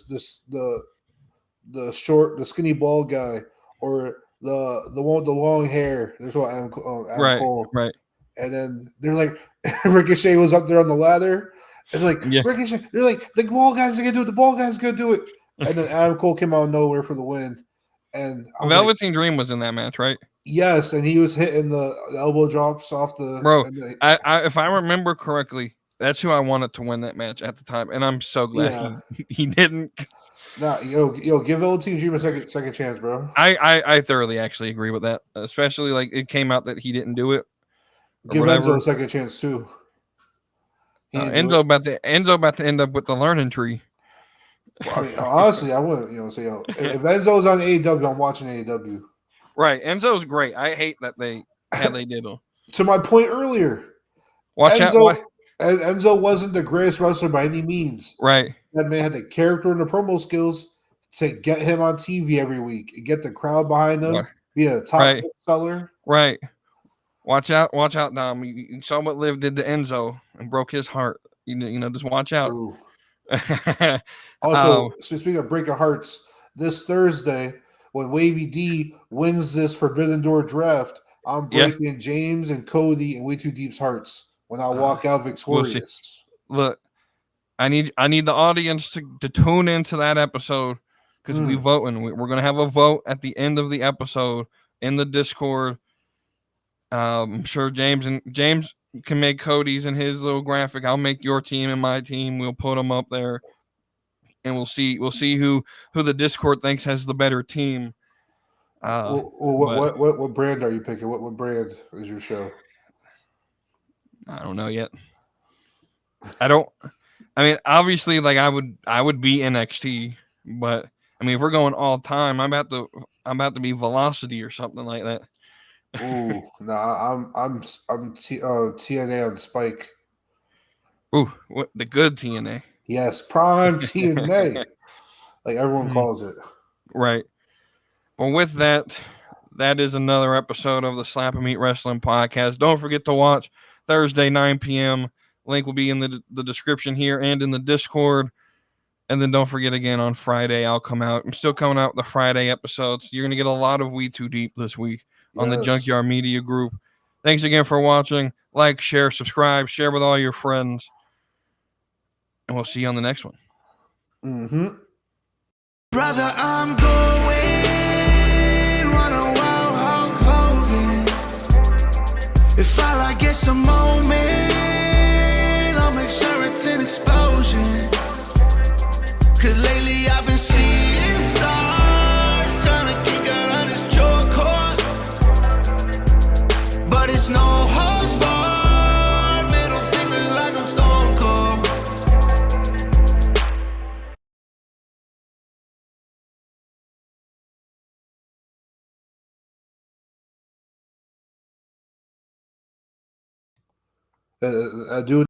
skinny bald guy, or the one with the long hair. There's what Adam Cole. Right. And then they're like, Ricochet was up there on the ladder. It's like, Ricochet, they're like, the ball guy's gonna do it. The ball guy's gonna do it. And then Adam Cole came out of nowhere for the win. And Velveteen Dream was in that match, right? Yes, and he was hitting the elbow drops off the. Bro, if I remember correctly, that's who I wanted to win that match at the time, and I'm so glad he didn't. Nah, give Velveteen Dream a second chance, bro. I thoroughly actually agree with that, especially like it came out that he didn't do it. Give Enzo a second chance too. Enzo about to end up with the learning tree. Well, I mean, honestly, I wouldn't say if Enzo's on AEW, I'm watching AEW. Right, Enzo's great. I hate that how they did him. To my point earlier, Enzo wasn't the greatest wrestler by any means. Right, that man had the character and the promo skills to get him on TV every week and get the crowd behind him. Be a top seller. Right. Watch out, Dom. You saw what Liv did to Enzo and broke his heart. You know, just watch out. Also, so speaking of breaking hearts, this Thursday when WavyD wins this Forbidden Door draft, I'm breaking James and Cody and WeTooDeep's hearts when I walk out victorious. Look, I need the audience to tune into that episode because we voting. We're gonna have a vote at the end of the episode in the Discord. I'm sure James can make Cody's and his little graphic. I'll make your team and my team. We'll put them up there, and we'll see who the Discord thinks has the better team. What brand are you picking? What brand is your show? I don't know yet. I mean, obviously, like I would be NXT, but I mean, if we're going all time, I'm about to be Velocity or something like that. Ooh, nah, I'm TNA on Spike. Ooh, what the good TNA? Yes, prime TNA, like everyone calls it. Right. Well, with that, that is another episode of the Slap and Meat Wrestling Podcast. Don't forget to watch Thursday, 9 p.m. Link will be in the description here and in the Discord. And then don't forget again on Friday, I'll come out. I'm still coming out with the Friday episodes. You're going to get a lot of We Too Deep this week on the Junkyard Media Group. Thanks again for watching. Like, share, subscribe, share with all your friends. And we'll see you on the next one. Mm-hmm. Brother, I'm going run a wild Hulk Hogan. If I like get some moment, I'll make sure it's an explosion. Cause lately I've been seeing stars, trying to kick out on this chokehold. But it's no holds barred, middle fingers like I'm Stone Cold. I do